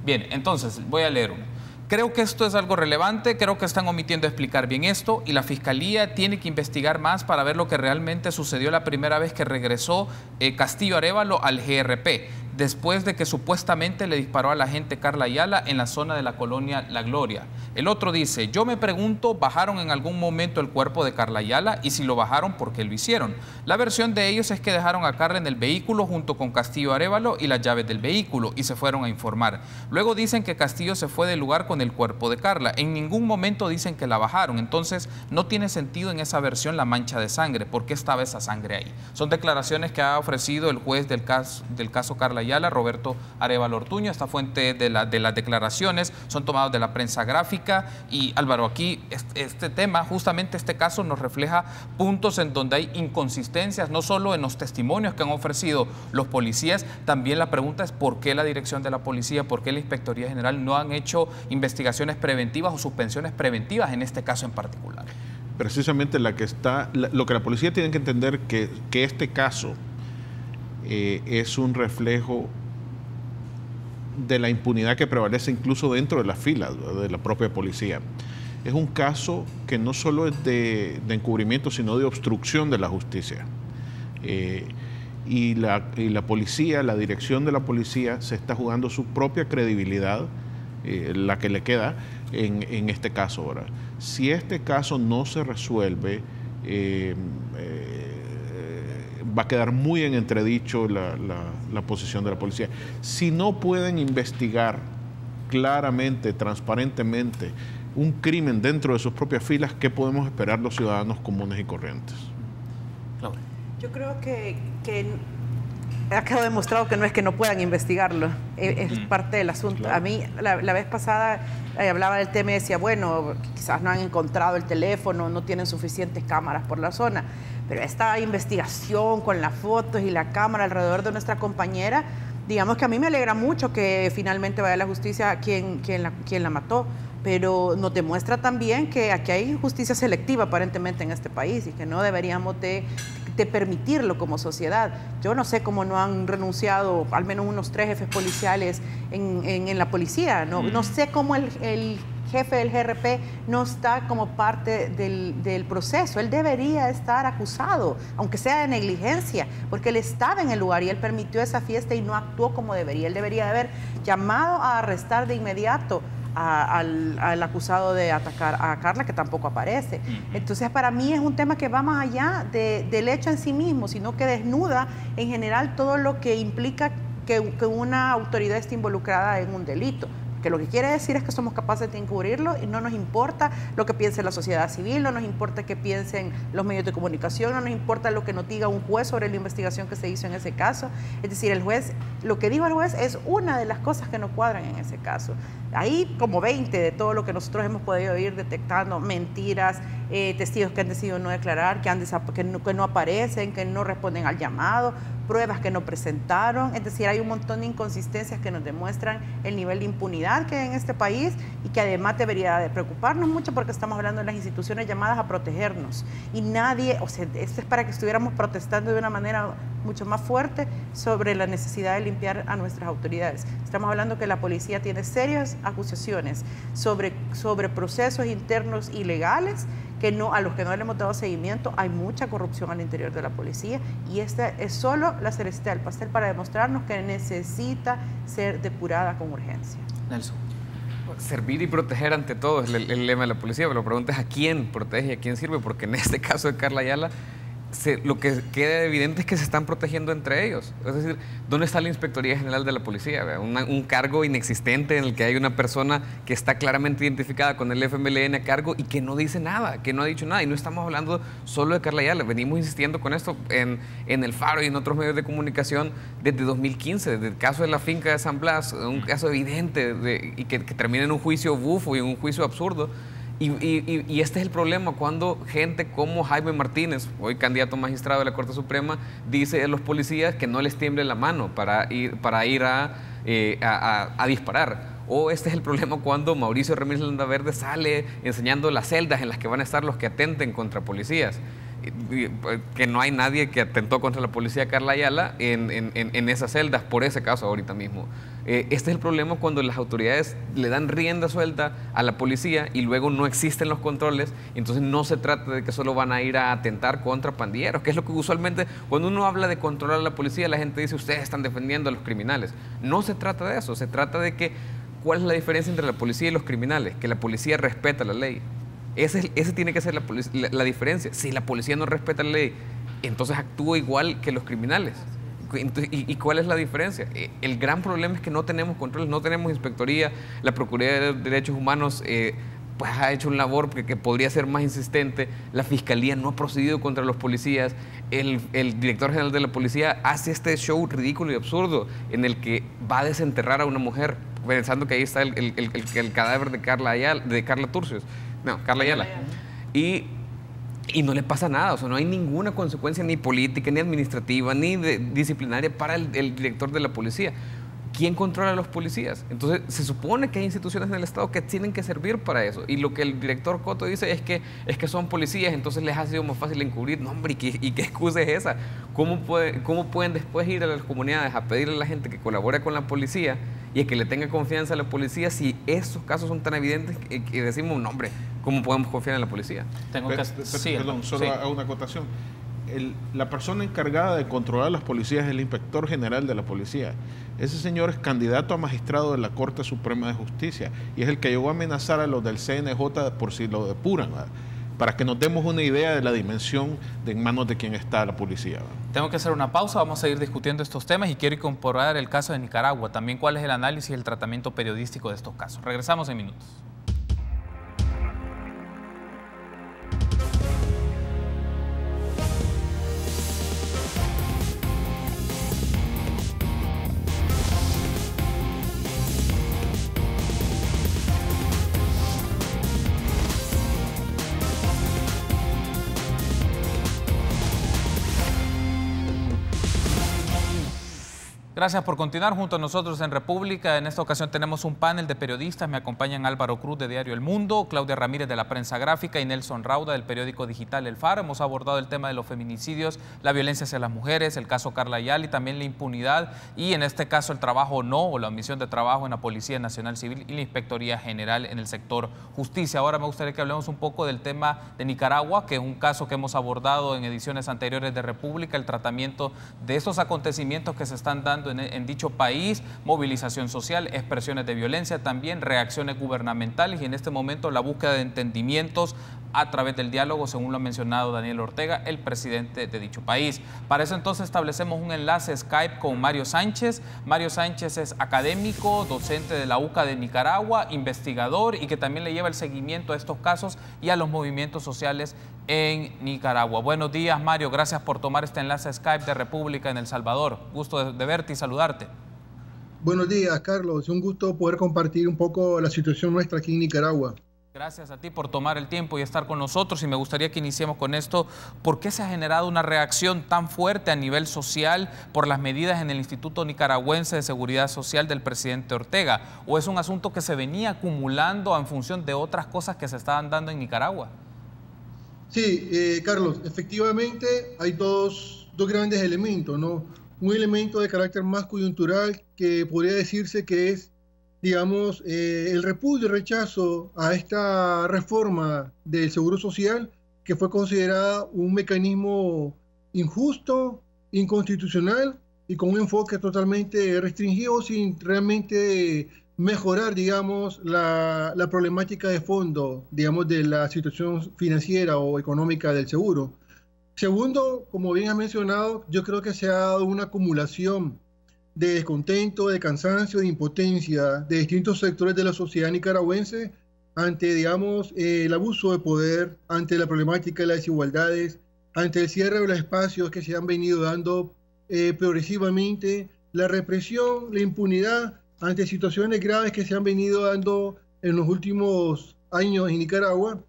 [SPEAKER 1] Bien, entonces voy a leer una. Creo que esto es algo relevante, creo que están omitiendo explicar bien esto y la Fiscalía tiene que investigar más para ver lo que realmente sucedió la primera vez que regresó Castillo Arévalo al GRP, después de que supuestamente le disparó a la agente Carla Ayala en la zona de la colonia La Gloria. El otro dice, yo me pregunto, ¿bajaron en algún momento el cuerpo de Carla Ayala? Y si lo bajaron, ¿por qué lo hicieron? La versión de ellos es que dejaron a Carla en el vehículo junto con Castillo Arévalo y las llaves del vehículo y se fueron a informar. Luego dicen que Castillo se fue del lugar con el cuerpo de Carla. En ningún momento dicen que la bajaron. Entonces, no tiene sentido en esa versión la mancha de sangre. ¿Por qué estaba esa sangre ahí? Son declaraciones que ha ofrecido el juez del caso Carla Ayala, Roberto Arévalo Ortuño. Esta fuente de las declaraciones son tomadas de la prensa gráfica y Álvaro, aquí este tema, justamente este caso nos refleja puntos en donde hay inconsistencias, no solo en los testimonios que han ofrecido los policías, también la pregunta es por qué la dirección de la policía, por qué la Inspectoría General no han hecho investigaciones preventivas o suspensiones preventivas en este caso en particular.
[SPEAKER 3] Precisamente lo que la policía tiene que entender que este caso es un reflejo de la impunidad que prevalece incluso dentro de las filas de la propia policía. Es un caso que no solo es de encubrimiento, sino de obstrucción de la justicia. Y la policía, la dirección de la policía, se está jugando su propia credibilidad, la que le queda en este caso ahora. Si este caso no se resuelve, va a quedar muy en entredicho la posición de la policía. Si no pueden investigar claramente, transparentemente, un crimen dentro de sus propias filas, ¿qué podemos esperar los ciudadanos comunes y corrientes?
[SPEAKER 1] Claudia.
[SPEAKER 7] Yo creo que ha quedado demostrado que no es que no puedan investigarlo, es parte del asunto. Claro. A mí, la vez pasada hablaba del tema y decía, bueno, quizás no han encontrado el teléfono, no tienen suficientes cámaras por la zona, pero esta investigación con las fotos y la cámara alrededor de nuestra compañera, digamos que a mí me alegra mucho que finalmente vaya a la justicia quien la mató, pero nos demuestra también que aquí hay justicia selectiva aparentemente en este país y que no deberíamos de permitirlo como sociedad. Yo no sé cómo no han renunciado al menos unos 3 jefes policiales en la policía, no sé cómo el jefe del GRP no está como parte del proceso. Él debería estar acusado, aunque sea de negligencia, porque él estaba en el lugar y él permitió esa fiesta y no actuó como debería. Él debería haber llamado a arrestar de inmediato al acusado de atacar a Carla, que tampoco aparece. Entonces, para mí es un tema que va más allá del hecho en sí mismo, sino que desnuda en general todo lo que implica que una autoridad esté involucrada en un delito. Que lo que quiere decir es que somos capaces de encubrirlo y no nos importa lo que piense la sociedad civil, no nos importa que piensen los medios de comunicación, no nos importa lo que nos diga un juez sobre la investigación que se hizo en ese caso. Es decir, el juez, lo que dijo el juez es una de las cosas que no cuadran en ese caso. Hay como 20 de todo lo que nosotros hemos podido ir detectando, mentiras, testigos que han decidido no declarar, que no aparecen, que no responden al llamado, pruebas que no presentaron. Es decir, hay un montón de inconsistencias que nos demuestran el nivel de impunidad que hay en este país y que además debería de preocuparnos mucho porque estamos hablando de las instituciones llamadas a protegernos. Y nadie, o sea, esto es para que estuviéramos protestando de una manera mucho más fuerte sobre la necesidad de limpiar a nuestras autoridades. Estamos hablando que la policía tiene serias acusaciones sobre procesos internos ilegales a los que no le hemos dado seguimiento. Hay mucha corrupción al interior de la policía y esta es solo la cerecita del pastel para demostrarnos que necesita ser depurada con urgencia.
[SPEAKER 1] Nelson.
[SPEAKER 8] Servir y proteger ante todo es el lema de la policía, pero la pregunta es a quién protege y a quién sirve, porque en este caso de Carla Ayala lo que queda evidente es que se están protegiendo entre ellos. Es decir, ¿dónde está la Inspectoría General de la Policía? Un cargo inexistente en el que hay una persona que está claramente identificada con el FMLN a cargo y que no dice nada, que no ha dicho nada. Y no estamos hablando solo de Carla Ayala, venimos insistiendo con esto en El Faro y en otros medios de comunicación desde 2015, desde el caso de la finca de San Blas, un caso evidente y que termina en un juicio bufo y en un juicio absurdo. Y este es el problema cuando gente como Jaime Martínez, hoy candidato a magistrado de la Corte Suprema, dice a los policías que no les tiemble la mano para ir a disparar. O este es el problema cuando Mauricio Ramírez Landaverde sale enseñando las celdas en las que van a estar los que atenten contra policías. Que no hay nadie que atentó contra la policía Carla Ayala en esas celdas por ese caso ahorita mismo. Este es el problema cuando las autoridades le dan rienda suelta a la policía y luego no existen los controles, entonces no se trata de que solo van a ir a atentar contra pandilleros, que es lo que usualmente cuando uno habla de controlar a la policía la gente dice ustedes están defendiendo a los criminales. No se trata de eso, se trata de que ¿cuál es la diferencia entre la policía y los criminales? Que la policía respeta la ley. Ese tiene que ser la diferencia. Si la policía no respeta la ley, entonces actúa igual que los criminales. ¿Y cuál es la diferencia? El gran problema es que no tenemos controles, no tenemos inspectoría. La Procuraduría de Derechos Humanos pues ha hecho una labor que podría ser más insistente. La Fiscalía no ha procedido contra los policías. El director general de la policía hace este show ridículo y absurdo en el que va a desenterrar a una mujer pensando que ahí está el cadáver de Carla Turcios. No, Carla Ayala. Y no le pasa nada, o sea, no hay ninguna consecuencia ni política, ni administrativa, ni disciplinaria para el director de la policía. ¿Quién controla a los policías? Entonces, se supone que hay instituciones en el Estado que tienen que servir para eso. Y lo que el director Coto dice es que son policías, entonces les ha sido más fácil encubrir. No, hombre, ¿y qué excusa es esa? ¿Cómo pueden después ir a las comunidades a pedirle a la gente que colabore con la policía y a que le tenga confianza a la policía si estos casos son tan evidentes que decimos, no, hombre, ¿cómo podemos confiar en la policía?
[SPEAKER 3] Perdón, solo hago una acotación. La persona encargada de controlar a las policías es el inspector general de la policía. Ese señor es candidato a magistrado de la Corte Suprema de Justicia y es el que llegó a amenazar a los del CNJ por si lo depuran, ¿verdad? Para que nos demos una idea de la dimensión de en manos de quién está la policía, ¿verdad?
[SPEAKER 1] Tengo que hacer una pausa, vamos a seguir discutiendo estos temas y quiero incorporar el caso de Nicaragua, también cuál es el análisis y el tratamiento periodístico de estos casos. Regresamos en minutos. Gracias por continuar junto a nosotros en República. En esta ocasión tenemos un panel de periodistas. Me acompañan Álvaro Cruz de Diario El Mundo, Claudia Ramírez de la Prensa Gráfica y Nelson Rauda del periódico digital El Faro. Hemos abordado el tema de los feminicidios, la violencia hacia las mujeres, el caso Carla Ayala y también la impunidad y en este caso el trabajo o la omisión de trabajo en la Policía Nacional Civil y la Inspectoría General en el sector justicia. Ahora me gustaría que hablemos un poco del tema de Nicaragua, que es un caso que hemos abordado en ediciones anteriores de República, el tratamiento de estos acontecimientos que se están dando en dicho país, movilización social, expresiones de violencia, también reacciones gubernamentales y en este momento la búsqueda de entendimientos a través del diálogo, según lo ha mencionado Daniel Ortega, el presidente de dicho país. Para eso entonces establecemos un enlace Skype con Mario Sánchez. Mario Sánchez es académico, docente de la UCA de Nicaragua, investigador y que también le lleva el seguimiento a estos casos y a los movimientos sociales en Nicaragua. Buenos días, Mario. Gracias por tomar este enlace Skype de República en El Salvador. Gusto de verte y saludarte.
[SPEAKER 10] Buenos días, Carlos. Un gusto poder compartir un poco la situación nuestra aquí en Nicaragua.
[SPEAKER 1] Gracias a ti por tomar el tiempo y estar con nosotros y me gustaría que iniciemos con esto. ¿Por qué se ha generado una reacción tan fuerte a nivel social por las medidas en el Instituto Nicaragüense de Seguridad Social del presidente Ortega? ¿O es un asunto que se venía acumulando en función de otras cosas que se estaban dando en Nicaragua?
[SPEAKER 10] Sí, Carlos, efectivamente hay dos grandes elementos, ¿no? Un elemento de carácter más coyuntural que podría decirse que es, digamos, el repudio y rechazo a esta reforma del Seguro Social que fue considerada un mecanismo injusto, inconstitucional y con un enfoque totalmente restringido sin realmente mejorar, digamos, la problemática de fondo, digamos, de la situación financiera o económica del seguro. Segundo, como bien ha mencionado, yo creo que se ha dado una acumulación de descontento, de cansancio, de impotencia de distintos sectores de la sociedad nicaragüense ante, digamos, el abuso de poder, ante la problemática de las desigualdades, ante el cierre de los espacios que se han venido dando progresivamente, la represión, la impunidad ante situaciones graves que se han venido dando en los últimos años en Nicaragua,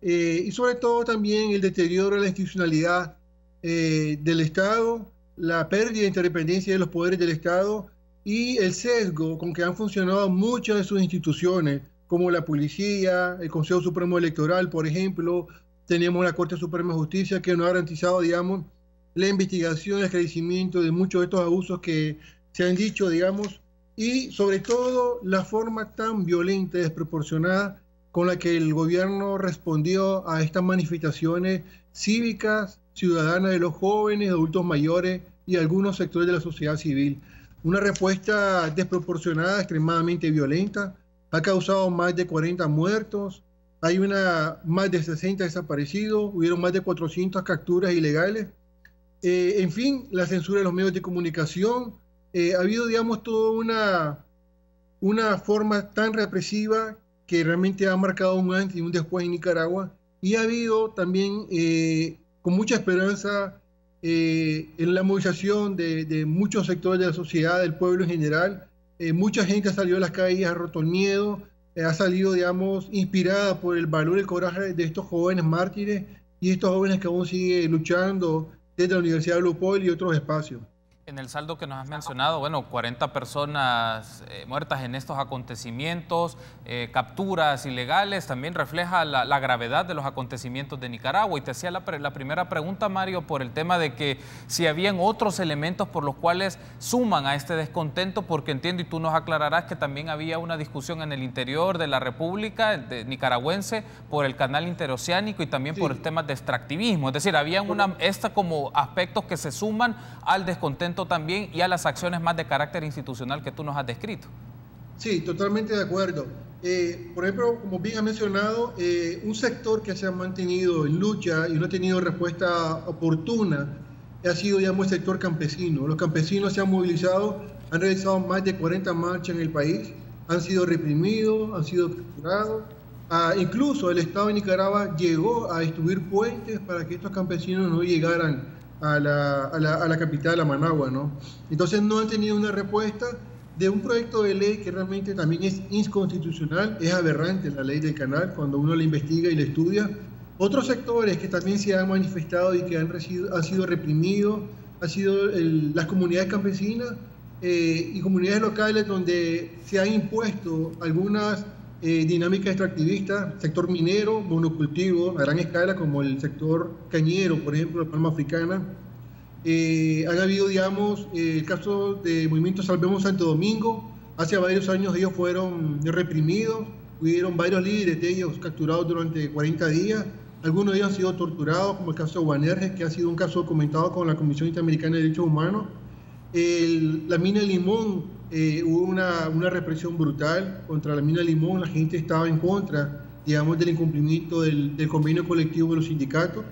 [SPEAKER 10] y sobre todo también el deterioro de la institucionalidad del Estado, la pérdida de independencia de los poderes del Estado y el sesgo con que han funcionado muchas de sus instituciones, como la policía, el Consejo Supremo Electoral, por ejemplo. Tenemos la Corte Suprema de Justicia, que no ha garantizado, digamos, la investigación y el esclarecimiento de muchos de estos abusos que se han dicho, digamos, y sobre todo la forma tan violenta y desproporcionada con la que el gobierno respondió a estas manifestaciones cívicas, ciudadanas de los jóvenes, adultos mayores y algunos sectores de la sociedad civil. Una respuesta desproporcionada, extremadamente violenta, ha causado más de 40 muertos, hay más de 60 desaparecidos, hubieron más de 400 capturas ilegales. En fin, la censura de los medios de comunicación, ha habido, digamos, toda una forma tan represiva que realmente ha marcado un antes y un después en Nicaragua, y ha habido también, con mucha esperanza, en la movilización de muchos sectores de la sociedad, del pueblo en general. Mucha gente ha salido a las calles, ha roto el miedo, ha salido, digamos, inspirada por el valor y el coraje de estos jóvenes mártires y estos jóvenes que aún siguen luchando desde la Universidad de Leopold y otros espacios.
[SPEAKER 1] En el saldo que nos has mencionado, bueno, 40 personas muertas en estos acontecimientos, capturas ilegales, también refleja la gravedad de los acontecimientos de Nicaragua. Y te hacía la primera pregunta, Mario, por el tema de que si habían otros elementos por los cuales suman a este descontento, porque entiendo, y tú nos aclararás, que también había una discusión en el interior de la República nicaragüense por el canal interoceánico y también por el tema de extractivismo. Es decir, habían como aspectos que se suman al descontento también y a las acciones más de carácter institucional que tú nos has descrito.
[SPEAKER 10] Sí, totalmente de acuerdo. Por ejemplo, como bien ha mencionado, un sector que se ha mantenido en lucha y no ha tenido respuesta oportuna ha sido, digamos, el sector campesino. Los campesinos se han movilizado, han realizado más de 40 marchas en el país, han sido reprimidos, han sido capturados. Incluso el Estado de Nicaragua llegó a destruir puentes para que estos campesinos no llegaran a la capital, a Managua, ¿no? Entonces no han tenido una respuesta de un proyecto de ley que realmente también es inconstitucional, es aberrante la ley del canal cuando uno la investiga y la estudia. Otros sectores que también se han manifestado y que han sido reprimidos, han sido las comunidades campesinas y comunidades locales donde se han impuesto algunas dinámicas extractivistas, sector minero, monocultivo a gran escala, como el sector cañero, por ejemplo, la palma africana. Han habido, digamos, el caso de Movimiento Salvemos Santo Domingo. Hace varios años ellos fueron reprimidos, hubieron varios líderes de ellos capturados durante 40 días. Algunos de ellos han sido torturados, como el caso de Guanerges, que ha sido un caso documentado con la Comisión Interamericana de Derechos Humanos. La mina de Limón, hubo una represión brutal contra la mina de Limón. La gente estaba en contra, digamos, del incumplimiento del convenio colectivo de los sindicatos.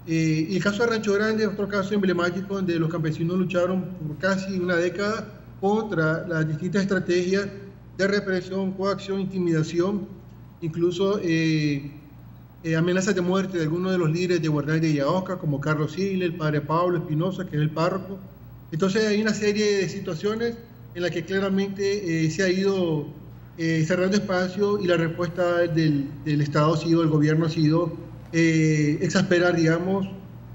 [SPEAKER 10] Y el caso de Rancho Grande es otro caso emblemático donde los campesinos lucharon por casi una década contra las distintas estrategias de represión, coacción, intimidación, incluso amenazas de muerte de algunos de los líderes de Guardán de Yaosca, como Carlos Sigle, el padre Pablo Espinosa, que es el párroco. Entonces hay una serie de situaciones en las que claramente se ha ido cerrando espacio, y la respuesta del Estado ha sido, del gobierno ha sido exasperar, digamos,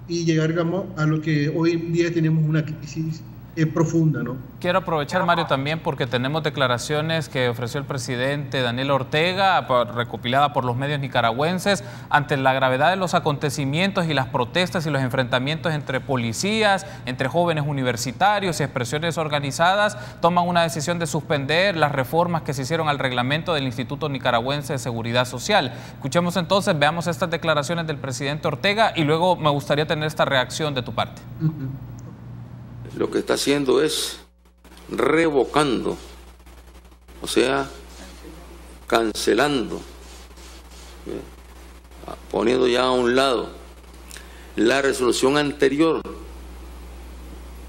[SPEAKER 10] y llegar, digamos, a lo que hoy en día tenemos una crisis profunda, ¿no?
[SPEAKER 1] Quiero aprovechar, Mario, también porque tenemos declaraciones que ofreció el presidente Daniel Ortega, recopilada por los medios nicaragüenses, ante la gravedad de los acontecimientos y las protestas y los enfrentamientos entre policías, entre jóvenes universitarios y expresiones organizadas. Toman una decisión de suspender las reformas que se hicieron al reglamento del Instituto Nicaragüense de Seguridad Social. Escuchemos entonces, veamos estas declaraciones del presidente Ortega y luego me gustaría tener esta reacción de tu parte.
[SPEAKER 11] Lo que está haciendo es revocando, o sea, cancelando, poniendo ya a un lado la resolución anterior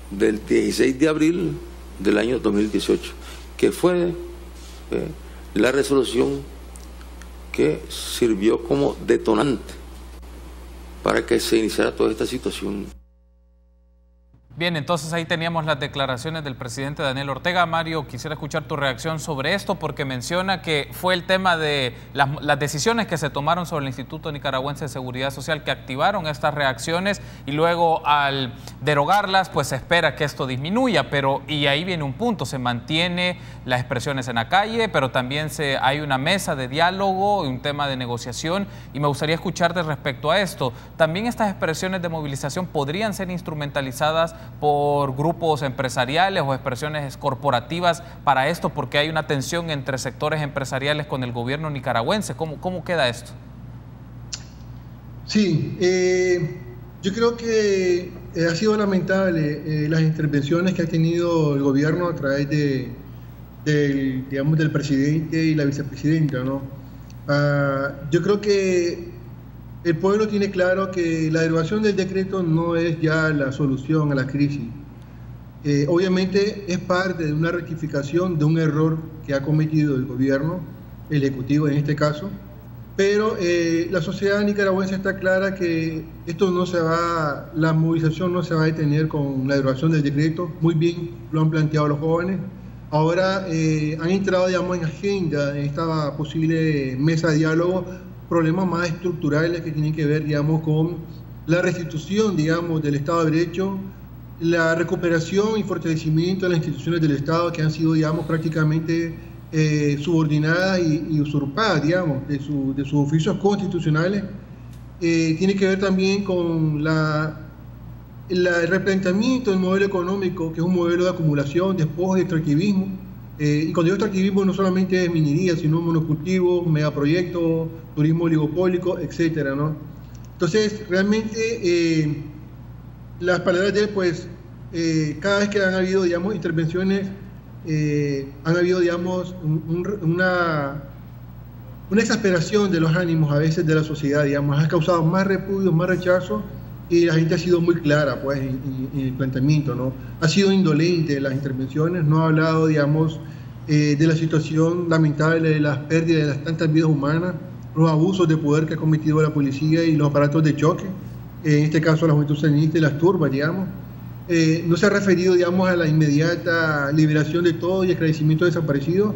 [SPEAKER 11] del 16 de abril del año 2018, que fue la resolución que sirvió como detonante para que se iniciara toda esta situación.
[SPEAKER 1] Bien, entonces ahí teníamos las declaraciones del presidente Daniel Ortega. Mario, quisiera escuchar tu reacción sobre esto, porque menciona que fue el tema de las decisiones que se tomaron sobre el Instituto Nicaragüense de Seguridad Social que activaron estas reacciones, y luego al derogarlas, pues se espera que esto disminuya, pero, y ahí viene un punto, se mantiene las expresiones en la calle, pero también hay una mesa de diálogo y un tema de negociación, y me gustaría escucharte respecto a esto. También estas expresiones de movilización podrían ser instrumentalizadas por grupos empresariales o expresiones corporativas para esto, porque hay una tensión entre sectores empresariales con el gobierno nicaragüense. ¿Cómo queda esto?
[SPEAKER 10] Sí, yo creo que ha sido lamentable las intervenciones que ha tenido el gobierno a través del presidente y la vicepresidenta, ¿no? Yo creo que el pueblo tiene claro que la derogación del decreto no es ya la solución a la crisis. Obviamente es parte de una rectificación de un error que ha cometido el gobierno, el ejecutivo en este caso, pero la sociedad nicaragüense está clara que esto no se va, la movilización no se va a detener con la derogación del decreto. Muy bien lo han planteado los jóvenes. Ahora han entrado, digamos, en agenda en esta posible mesa de diálogo problemas más estructurales que tienen que ver, digamos, con la restitución, digamos, del Estado de Derecho, la recuperación y fortalecimiento de las instituciones del Estado que han sido, digamos, prácticamente subordinadas y usurpadas, digamos, de sus oficios constitucionales. Tiene que ver también con el replanteamiento del modelo económico, que es un modelo de acumulación, despojo y extractivismo. Y cuando digo extractivismo no solamente es minería, sino monocultivos, megaproyectos, turismo oligopólico, etcétera, ¿no? Entonces, realmente, las palabras de él, pues, cada vez que han habido, digamos, intervenciones, han habido, digamos, una exasperación de los ánimos a veces de la sociedad, digamos, ha causado más repudio, más rechazo, y la gente ha sido muy clara, pues, en el planteamiento, ¿no? Ha sido indolente en las intervenciones, no ha hablado, digamos, de la situación lamentable de las pérdidas de las tantas vidas humanas, los abusos de poder que ha cometido la policía y los aparatos de choque, en este caso la Juventud Sandinista y las turbas, digamos. No se ha referido, digamos, a la inmediata liberación de todos y esclarecimiento de desaparecidos.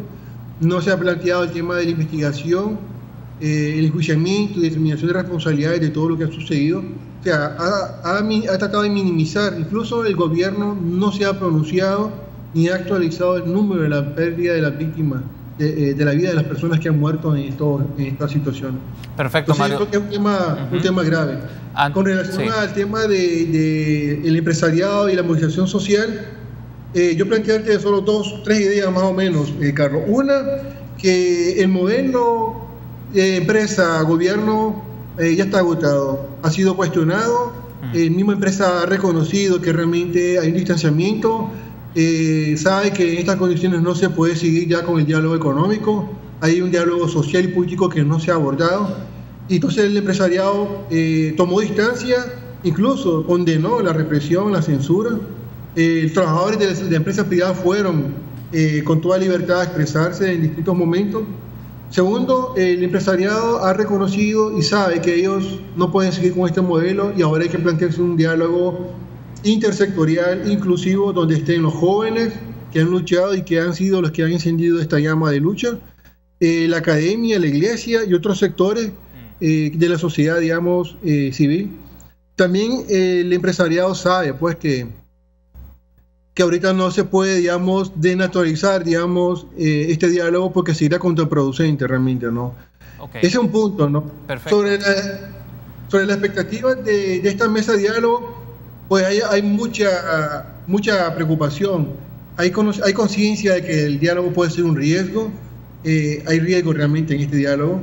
[SPEAKER 10] No se ha planteado el tema de la investigación, el enjuiciamiento y determinación de responsabilidades de todo lo que ha sucedido. O sea, ha tratado de minimizar. Incluso el gobierno no se ha pronunciado ni ha actualizado el número de la pérdida de las víctimas, de la vida de las personas que han muerto en esta situación.
[SPEAKER 1] Perfecto,
[SPEAKER 10] entonces,
[SPEAKER 1] Mario.
[SPEAKER 10] Yo creo que es un tema grave. Con relación al tema del empresariado y la movilización social, yo plantearte solo tres ideas más o menos, Carlos. Una, que el modelo de empresa-gobierno ya está agotado, ha sido cuestionado, la misma empresa ha reconocido que realmente hay un distanciamiento, sabe que en estas condiciones no se puede seguir ya con el diálogo económico, hay un diálogo social y político que no se ha abordado, y entonces el empresariado tomó distancia, incluso condenó la represión, la censura. Los trabajadores de empresas privadas fueron con toda libertad a expresarse en distintos momentos. Segundo, el empresariado ha reconocido y sabe que ellos no pueden seguir con este modelo y ahora hay que plantearse un diálogo intersectorial, inclusivo, donde estén los jóvenes que han luchado y que han sido los que han encendido esta llama de lucha, la academia, la iglesia y otros sectores de la sociedad, digamos, civil. También el empresariado sabe, pues, que ahorita no se puede, digamos, denaturalizar, digamos, este diálogo porque sería contraproducente realmente, ¿no? Okay. Ese es un punto, ¿no? Perfecto. Sobre la expectativa de esta mesa de diálogo, pues hay mucha preocupación. Hay conciencia de que el diálogo puede ser un riesgo, hay riesgo realmente en este diálogo,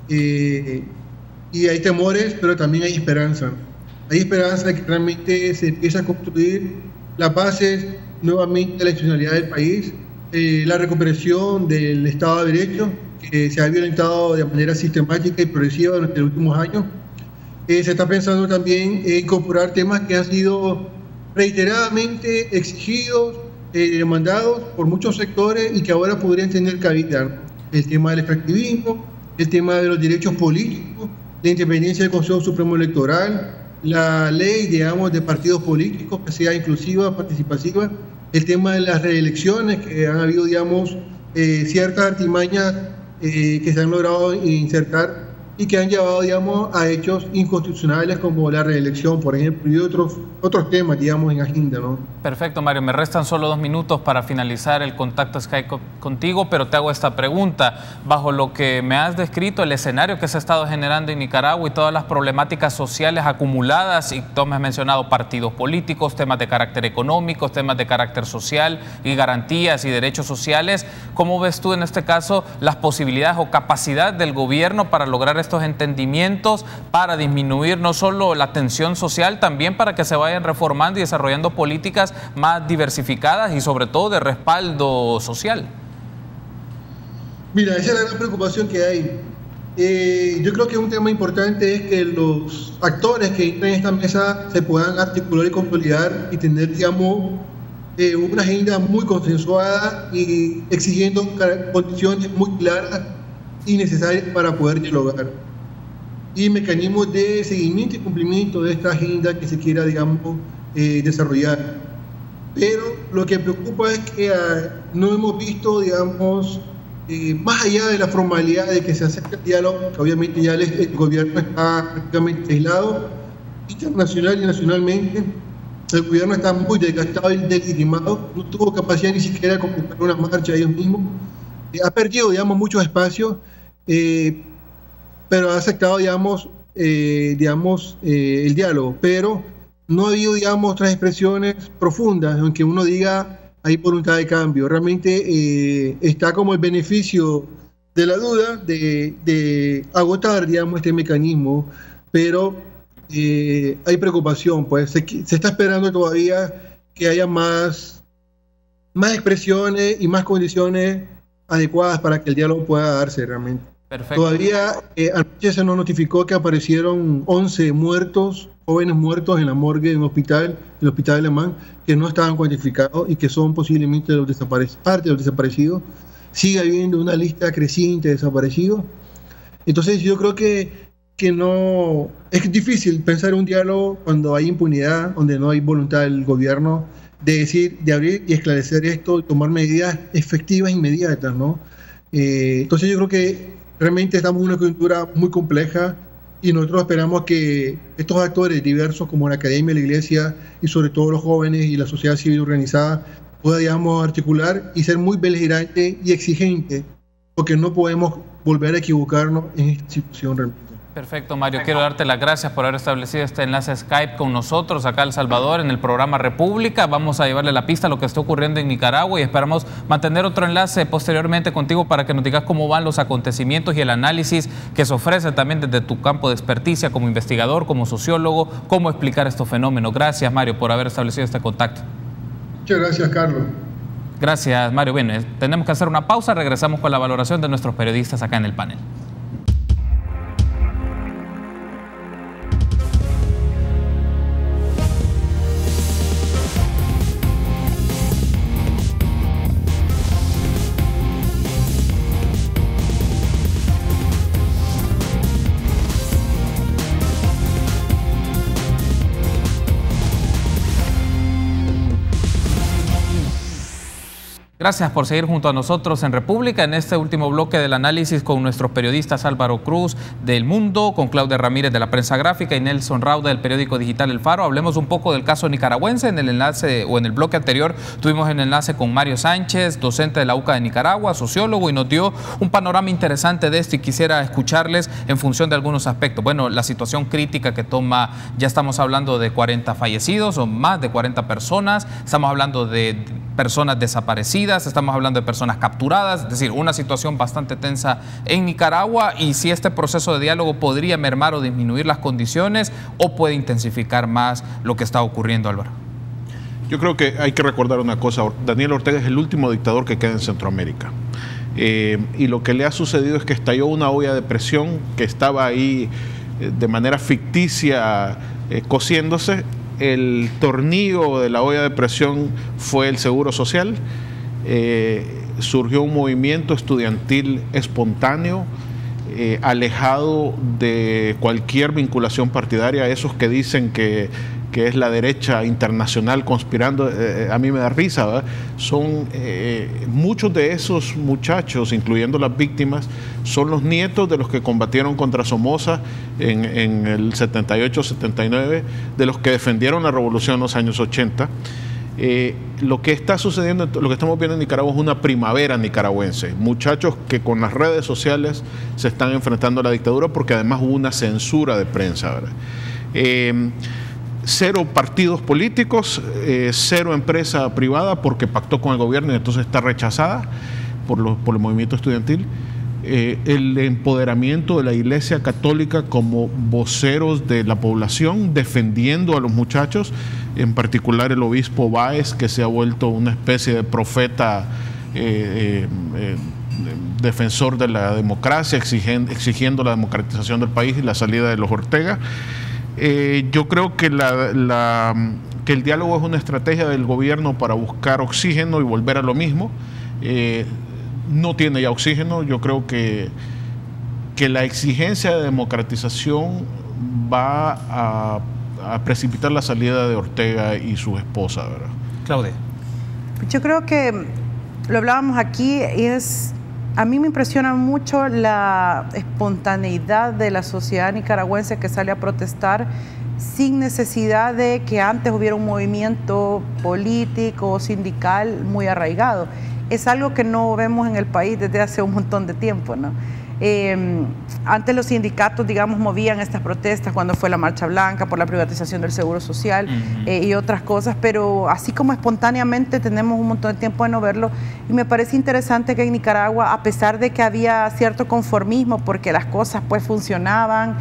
[SPEAKER 10] y hay temores, pero también hay esperanza. Hay esperanza de que realmente se empiece a construir las bases nuevamente de la institucionalidad del país, la recuperación del Estado de Derecho, que se ha violentado de manera sistemática y progresiva durante los últimos años, Se está pensando también en incorporar temas que han sido reiteradamente exigidos, demandados por muchos sectores y que ahora podrían tener cabida. El tema del extractivismo, el tema de los derechos políticos, la independencia del Consejo Supremo Electoral, la ley, digamos, de partidos políticos que sea inclusiva, participativa, el tema de las reelecciones, que han habido, digamos, ciertas artimañas que se han logrado insertar y que han llevado, digamos, a hechos inconstitucionales como la reelección, por ejemplo, y otros temas, digamos, en agenda, ¿no?
[SPEAKER 1] Perfecto, Mario. Me restan solo 2 minutos para finalizar el contacto Skype contigo, pero te hago esta pregunta. Bajo lo que me has descrito, el escenario que se ha estado generando en Nicaragua y todas las problemáticas sociales acumuladas, y tú me has mencionado partidos políticos, temas de carácter económico, temas de carácter social y garantías y derechos sociales, ¿cómo ves tú en este caso las posibilidades o capacidad del gobierno para lograr estos entendimientos, para disminuir no solo la tensión social, también para que se vayan reformando y desarrollando políticas más diversificadas y sobre todo de respaldo social?
[SPEAKER 10] Mira, esa es la gran preocupación que hay. Yo creo que un tema importante es que los actores que entran en esta mesa se puedan articular y consolidar y tener, digamos, una agenda muy consensuada y exigiendo condiciones muy claras y necesarias para poder dialogar, y mecanismos de seguimiento y cumplimiento de esta agenda que se quiera, digamos, desarrollar. Pero lo que preocupa es que no hemos visto, digamos, más allá de la formalidad de que se acerque el diálogo, que obviamente ya el gobierno está prácticamente aislado, internacional y nacionalmente. El gobierno está muy desgastado y deslegitimado, no tuvo capacidad ni siquiera de convocar una marcha ellos mismos. Ha perdido, digamos, muchos espacios, pero ha aceptado, digamos, el diálogo, pero no ha habido, digamos, otras expresiones profundas en que uno diga hay voluntad de cambio. Realmente está como el beneficio de la duda de agotar, digamos, este mecanismo, pero hay preocupación, pues se está esperando todavía que haya más expresiones y más condiciones adecuadas para que el diálogo pueda darse realmente.
[SPEAKER 1] Perfecto.
[SPEAKER 10] Todavía anoche se nos notificó que aparecieron 11 muertos, jóvenes muertos en la morgue de un hospital, el hospital alemán, que no estaban cuantificados y que son posiblemente parte de los desaparecidos. Sigue habiendo una lista creciente de desaparecidos. Entonces yo creo que no es difícil pensar un diálogo cuando hay impunidad, donde no hay voluntad del gobierno de abrir y esclarecer esto y tomar medidas efectivas inmediatas, ¿no? Entonces yo creo que realmente estamos en una coyuntura muy compleja y nosotros esperamos que estos actores diversos como la academia, la iglesia y sobre todo los jóvenes y la sociedad civil organizada puedan, digamos, articular y ser muy beligerante y exigente, porque no podemos volver a equivocarnos en esta situación realmente.
[SPEAKER 1] Perfecto, Mario. Quiero darte las gracias por haber establecido este enlace Skype con nosotros acá en El Salvador en el programa República. Vamos a llevarle la pista a lo que está ocurriendo en Nicaragua y esperamos mantener otro enlace posteriormente contigo para que nos digas cómo van los acontecimientos y el análisis que se ofrece también desde tu campo de experticia como investigador, como sociólogo, cómo explicar estos fenómenos. Gracias, Mario, por haber establecido este contacto.
[SPEAKER 10] Muchas gracias, Carlos.
[SPEAKER 1] Gracias, Mario. Bien, tenemos que hacer una pausa. Regresamos con la valoración de nuestros periodistas acá en el panel. Gracias por seguir junto a nosotros en República en este último bloque del análisis con nuestros periodistas Álvaro Cruz del Mundo, con Claudia Ramírez de la Prensa Gráfica y Nelson Rauda del periódico digital El Faro. Hablemos un poco del caso nicaragüense. En el enlace o en el bloque anterior tuvimos el enlace con Mario Sánchez, docente de la UCA de Nicaragua, sociólogo, y nos dio un panorama interesante de esto y quisiera escucharles en función de algunos aspectos. Bueno, la situación crítica que toma, ya estamos hablando de 40 fallecidos o más de 40 personas, estamos hablando de personas desaparecidas, estamos hablando de personas capturadas, es decir, una situación bastante tensa en Nicaragua, y si este proceso de diálogo podría mermar o disminuir las condiciones o puede intensificar más lo que está ocurriendo, Álvaro.
[SPEAKER 3] Yo creo que hay que recordar una cosa. Daniel Ortega es el último dictador que queda en Centroamérica. Y lo que le ha sucedido es que estalló una olla de presión que estaba ahí de manera ficticia cosiéndose. El tornillo de la olla de presión fue el Seguro Social. Surgió un movimiento estudiantil espontáneo, alejado de cualquier vinculación partidaria. Esos que dicen que es la derecha internacional conspirando, a mí me da risa, ¿verdad? Son muchos de esos muchachos, incluyendo las víctimas, son los nietos de los que combatieron contra Somoza en el 78-79, de los que defendieron la revolución en los años 80. Lo que está sucediendo, lo que estamos viendo en Nicaragua es una primavera nicaragüense. Muchachos que con las redes sociales se están enfrentando a la dictadura, porque además hubo una censura de prensa, ¿verdad? 0 partidos políticos, 0 empresa privada porque pactó con el gobierno y entonces está rechazada por el movimiento estudiantil. El empoderamiento de la Iglesia Católica como voceros de la población, defendiendo a los muchachos, en particular el obispo Báez, que se ha vuelto una especie de profeta defensor de la democracia, exigiendo la democratización del país y la salida de los Ortega. Yo creo que que el diálogo es una estrategia del gobierno para buscar oxígeno y volver a lo mismo. No tiene ya oxígeno. Yo creo que la exigencia de democratización va a precipitar la salida de Ortega y su esposa, ¿verdad?
[SPEAKER 1] Claudia.
[SPEAKER 7] Yo creo que lo hablábamos aquí, a mí me impresiona mucho la espontaneidad de la sociedad nicaragüense que sale a protestar sin necesidad de que antes hubiera un movimiento político o sindical muy arraigado. Es algo que no vemos en el país desde hace un montón de tiempo, ¿no? Antes los sindicatos, digamos, movían estas protestas cuando fue la Marcha Blanca por la privatización del Seguro Social y otras cosas, pero así como espontáneamente tenemos un montón de tiempo de no verlo, y me parece interesante que en Nicaragua, a pesar de que había cierto conformismo porque las cosas pues funcionaban,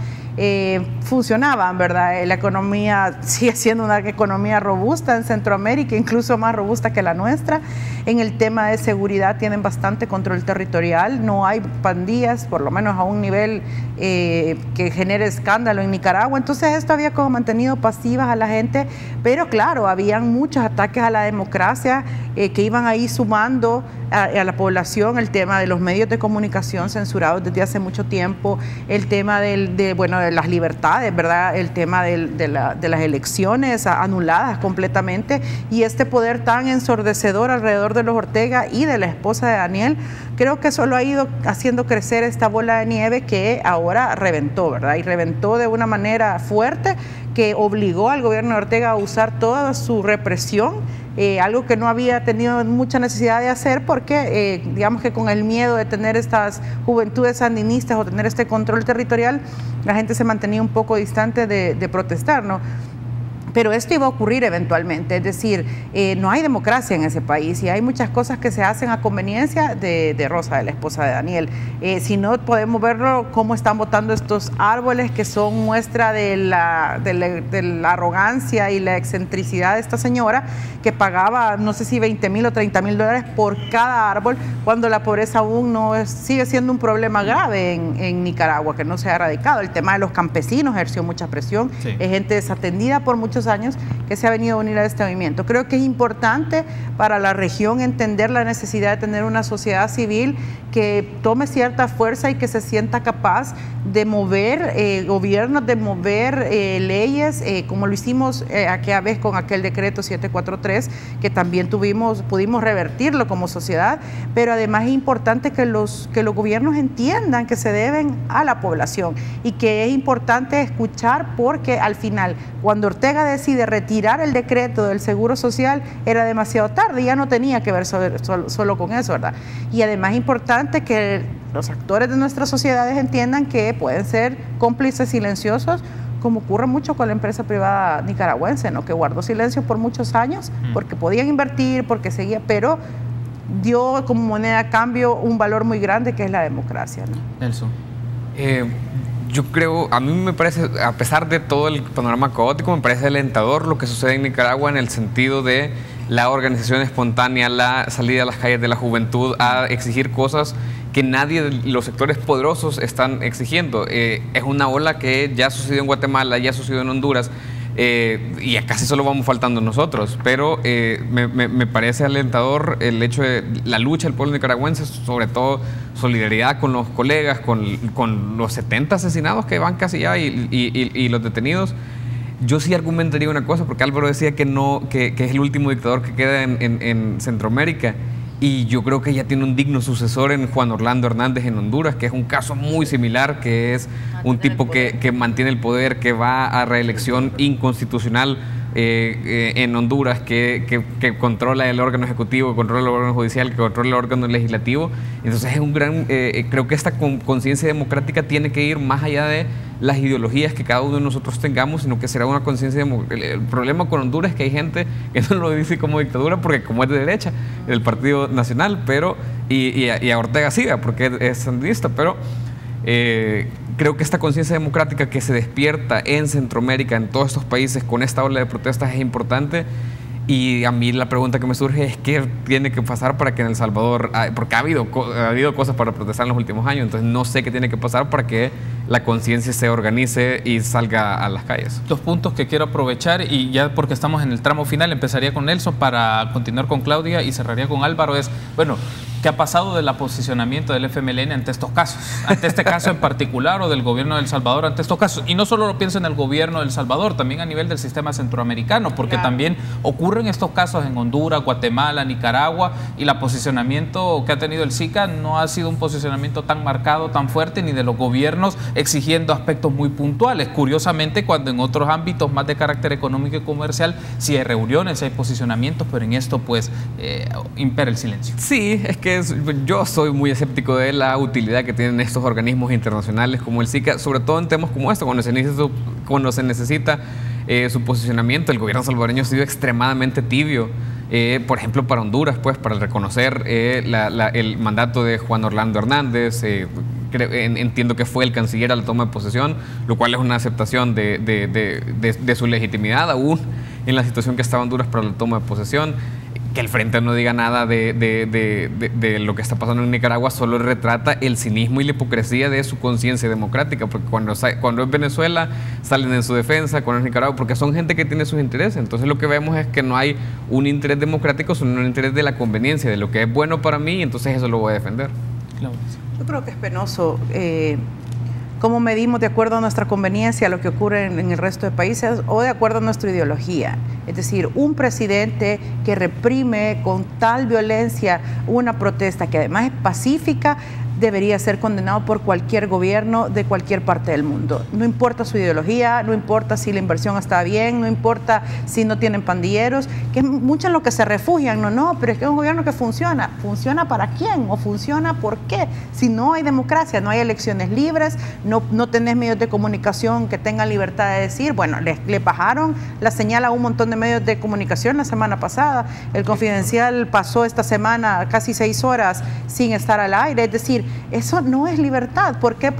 [SPEAKER 7] ¿verdad? La economía sigue siendo una economía robusta en Centroamérica, incluso más robusta que la nuestra. En el tema de seguridad tienen bastante control territorial, no hay pandillas, por lo menos a un nivel que genere escándalo en Nicaragua. Entonces esto había como mantenido pasivas a la gente, pero claro, habían muchos ataques a la democracia que iban ahí sumando a la población. El tema de los medios de comunicación censurados desde hace mucho tiempo, el tema de las libertades, ¿verdad? El tema de las elecciones anuladas completamente, y este poder tan ensordecedor alrededor de los Ortega y de la esposa de Daniel, creo que solo ha ido haciendo crecer esta bola de nieve que ahora reventó, ¿verdad? Y reventó de una manera fuerte que obligó al gobierno de Ortega a usar toda su represión, algo que no había tenido mucha necesidad de hacer porque digamos que con el miedo de tener estas juventudes sandinistas o tener este control territorial, la gente se mantenía un poco distante de protestar, ¿no? Pero esto iba a ocurrir eventualmente, es decir, no hay democracia en ese país y hay muchas cosas que se hacen a conveniencia de Rosa, de la esposa de Daniel. Si no, podemos verlo cómo están botando estos árboles que son muestra de la arrogancia y la excentricidad de esta señora, que pagaba no sé si 20,000 o 30,000 $ por cada árbol, cuando la pobreza aún sigue siendo un problema grave en Nicaragua, que no se ha erradicado. El tema de los campesinos ejerció mucha presión, sí. Es gente desatendida por muchos años que se ha venido a unir a este movimiento. Creo que es importante para la región entender la necesidad de tener una sociedad civil que tome cierta fuerza y que se sienta capaz de mover gobiernos, de mover leyes, como lo hicimos aquella vez con aquel decreto 743, que también pudimos revertirlo como sociedad, pero además es importante que los gobiernos entiendan que se deben a la población y que es importante escuchar, porque al final, cuando Ortega decide retirar el decreto del Seguro Social, era demasiado tarde, ya no tenía que ver solo con eso, ¿verdad? Y además es importante que los actores de nuestras sociedades entiendan que pueden ser cómplices silenciosos, como ocurre mucho con la empresa privada nicaragüense, ¿no? Que guardó silencio por muchos años porque podían invertir, porque seguía, pero dio como moneda a cambio un valor muy grande que es la democracia, ¿no?
[SPEAKER 1] Nelson.
[SPEAKER 8] Yo creo, a mí me parece, a pesar de todo el panorama caótico, me parece alentador lo que sucede en Nicaragua en el sentido de la organización espontánea, la salida a las calles de la juventud a exigir cosas que nadie de los sectores poderosos están exigiendo. Es una ola que ya sucedió en Guatemala, ya sucedió en Honduras, y casi solo vamos faltando nosotros, pero me parece alentador el hecho de la lucha del pueblo nicaragüense, sobre todo solidaridad con los colegas, con los 70 asesinados que van casi ya y los detenidos. Yo sí argumentaría una cosa, porque Álvaro decía que es el último dictador que queda en Centroamérica, y yo creo que ya tiene un digno sucesor en Juan Orlando Hernández en Honduras, que es un caso muy similar, que es un tipo que mantiene el poder, que va a reelección inconstitucional en Honduras, que controla el órgano ejecutivo, que controla el órgano judicial, que controla el órgano legislativo. Entonces es un gran, creo que esta conciencia democrática tiene que ir más allá de las ideologías que cada uno de nosotros tengamos, sino que será una conciencia democrática. El problema con Honduras es que hay gente que no lo dice como dictadura porque como es de derecha, el Partido Nacional, pero y a Ortega siga porque es sandinista, pero creo que esta conciencia democrática que se despierta en Centroamérica, en todos estos países con esta ola de protestas es importante. Y a mí la pregunta que me surge es qué tiene que pasar para que en El Salvador, porque ha habido cosas para protestar en los últimos años, entonces no sé qué tiene que pasar para que la conciencia se organice y salga a las calles.
[SPEAKER 1] Dos puntos que quiero aprovechar, y ya porque estamos en el tramo final, empezaría con Nelson para continuar con Claudia y cerraría con Álvaro, es, bueno, ¿qué ha pasado del posicionamiento del FMLN ante estos casos? Ante este caso en particular, o del gobierno de El Salvador ante estos casos. Y no solo lo pienso en el gobierno de El Salvador, también a nivel del sistema centroamericano, porque también ocurren estos casos en Honduras, Guatemala, Nicaragua, y el posicionamiento que ha tenido el SICA no ha sido un posicionamiento tan marcado, tan fuerte, ni de los gobiernos exigiendo aspectos muy puntuales. Curiosamente, cuando en otros ámbitos más de carácter económico y comercial, sí hay reuniones, sí hay posicionamientos, pero en esto pues impera el silencio.
[SPEAKER 8] Sí, es que yo soy muy escéptico de la utilidad que tienen estos organismos internacionales como el SICA, sobre todo en temas como este, cuando se necesita su posicionamiento. El gobierno salvadoreño ha sido extremadamente tibio, por ejemplo para Honduras, pues para reconocer el mandato de Juan Orlando Hernández. Entiendo que fue el canciller a la toma de posesión, lo cual es una aceptación de su legitimidad aún en la situación que estaba Honduras para la toma de posesión. Que el Frente no diga nada de lo que está pasando en Nicaragua solo retrata el cinismo y la hipocresía de su conciencia democrática, porque cuando es Venezuela salen en su defensa, cuando es Nicaragua, porque son gente que tiene sus intereses. Entonces lo que vemos es que no hay un interés democrático, sino un interés de la conveniencia, de lo que es bueno para mí, y entonces eso lo voy a defender.
[SPEAKER 7] Yo creo que es penoso cómo medimos de acuerdo a nuestra conveniencia lo que ocurre en el resto de países o de acuerdo a nuestra ideología. Es decir, un presidente que reprime con tal violencia una protesta que además es pacífica debería ser condenado por cualquier gobierno de cualquier parte del mundo. No importa su ideología, no importa si la inversión está bien, no importa si no tienen pandilleros, que es mucho en lo que se refugian. No, pero es que es un gobierno que funciona. ¿Funciona para quién? ¿O funciona por qué? Si no hay democracia, no hay elecciones libres, no tenés medios de comunicación que tengan libertad de decir. Bueno, le bajaron la señal a un montón de medios de comunicación la semana pasada. El Confidencial pasó esta semana casi 6 horas sin estar al aire. Es decir, eso no es libertad. ¿Por qué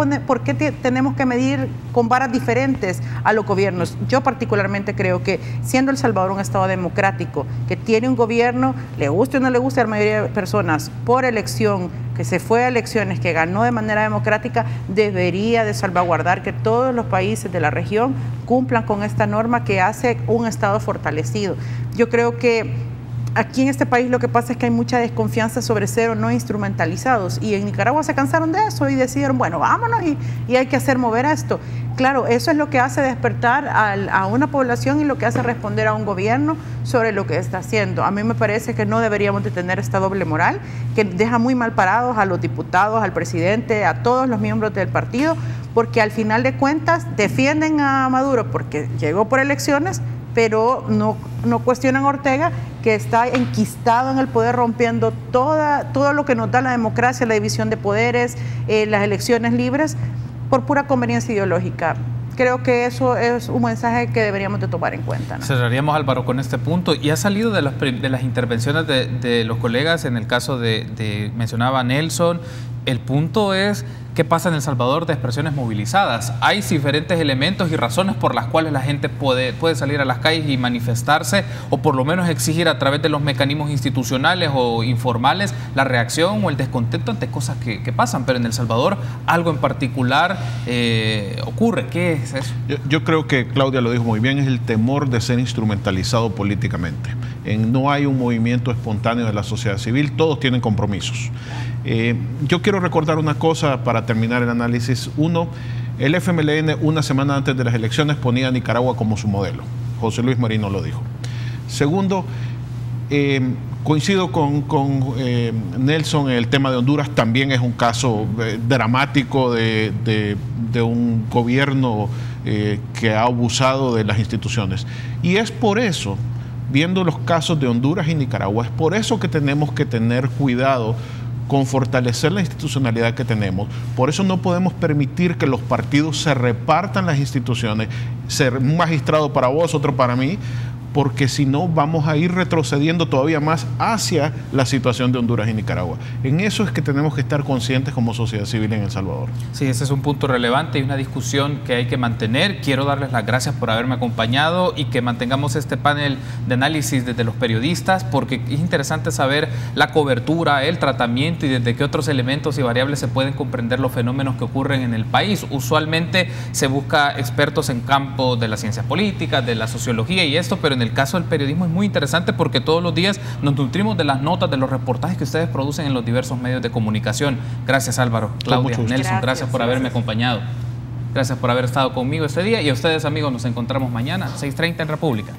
[SPEAKER 7] tenemos que medir con varas diferentes a los gobiernos? Yo particularmente creo que siendo El Salvador un estado democrático, que tiene un gobierno, le guste o no le guste a la mayoría de personas, por elección, que se fue a elecciones, que ganó de manera democrática, debería de salvaguardar que todos los países de la región cumplan con esta norma que hace un estado fortalecido. Yo creo que aquí en este país lo que pasa es que hay mucha desconfianza sobre ser o no instrumentalizados, y en Nicaragua se cansaron de eso y decidieron, bueno, vámonos y hay que hacer mover a esto. Claro, eso es lo que hace despertar a una población y lo que hace responder a un gobierno sobre lo que está haciendo. A mí me parece que no deberíamos de tener esta doble moral que deja muy mal parados a los diputados, al presidente, a todos los miembros del partido, porque al final de cuentas defienden a Maduro porque llegó por elecciones, pero no cuestionan a Ortega, que está enquistado en el poder, rompiendo todo lo que nos da la democracia, la división de poderes, las elecciones libres, por pura conveniencia ideológica. Creo que eso es un mensaje que deberíamos de tomar en cuenta, ¿no?
[SPEAKER 1] Cerraríamos, Álvaro, con este punto. Y ha salido de las intervenciones de los colegas, en el caso mencionaba Nelson, El punto es qué pasa en El Salvador de expresiones movilizadas. Hay diferentes elementos y razones por las cuales la gente puede salir a las calles y manifestarse, o por lo menos exigir a través de los mecanismos institucionales o informales la reacción o el descontento ante cosas que pasan. Pero en El Salvador algo en particular ocurre. ¿Qué es eso?
[SPEAKER 3] Yo creo que Claudia lo dijo muy bien, es el temor de ser instrumentalizado políticamente. No hay un movimiento espontáneo de la sociedad civil, todos tienen compromisos. Yo quiero recordar una cosa para terminar el análisis. Uno, el FMLN una semana antes de las elecciones ponía a Nicaragua como su modelo. José Luis Merino lo dijo. Segundo, coincido con Nelson en el tema de Honduras. También es un caso dramático de un gobierno que ha abusado de las instituciones. Y es por eso, viendo los casos de Honduras y Nicaragua, es por eso que tenemos que tener cuidado con fortalecer la institucionalidad que tenemos. Por eso no podemos permitir que los partidos se repartan las instituciones, ser un magistrado para vos, otro para mí, porque si no vamos a ir retrocediendo todavía más hacia la situación de Honduras y Nicaragua. En eso es que tenemos que estar conscientes como sociedad civil en El Salvador.
[SPEAKER 1] Sí, ese es un punto relevante y una discusión que hay que mantener. Quiero darles las gracias por haberme acompañado y que mantengamos este panel de análisis desde los periodistas, porque es interesante saber la cobertura, el tratamiento y desde qué otros elementos y variables se pueden comprender los fenómenos que ocurren en el país. Usualmente se busca expertos en campo de la ciencia política, de la sociología y esto, pero en el caso del periodismo es muy interesante porque todos los días nos nutrimos de las notas, de los reportajes que ustedes producen en los diversos medios de comunicación. Gracias, Álvaro, Claudia, Nelson, gracias por haberme acompañado. Gracias por haber estado conmigo este día y a ustedes, amigos, nos encontramos mañana, 6:30 en República.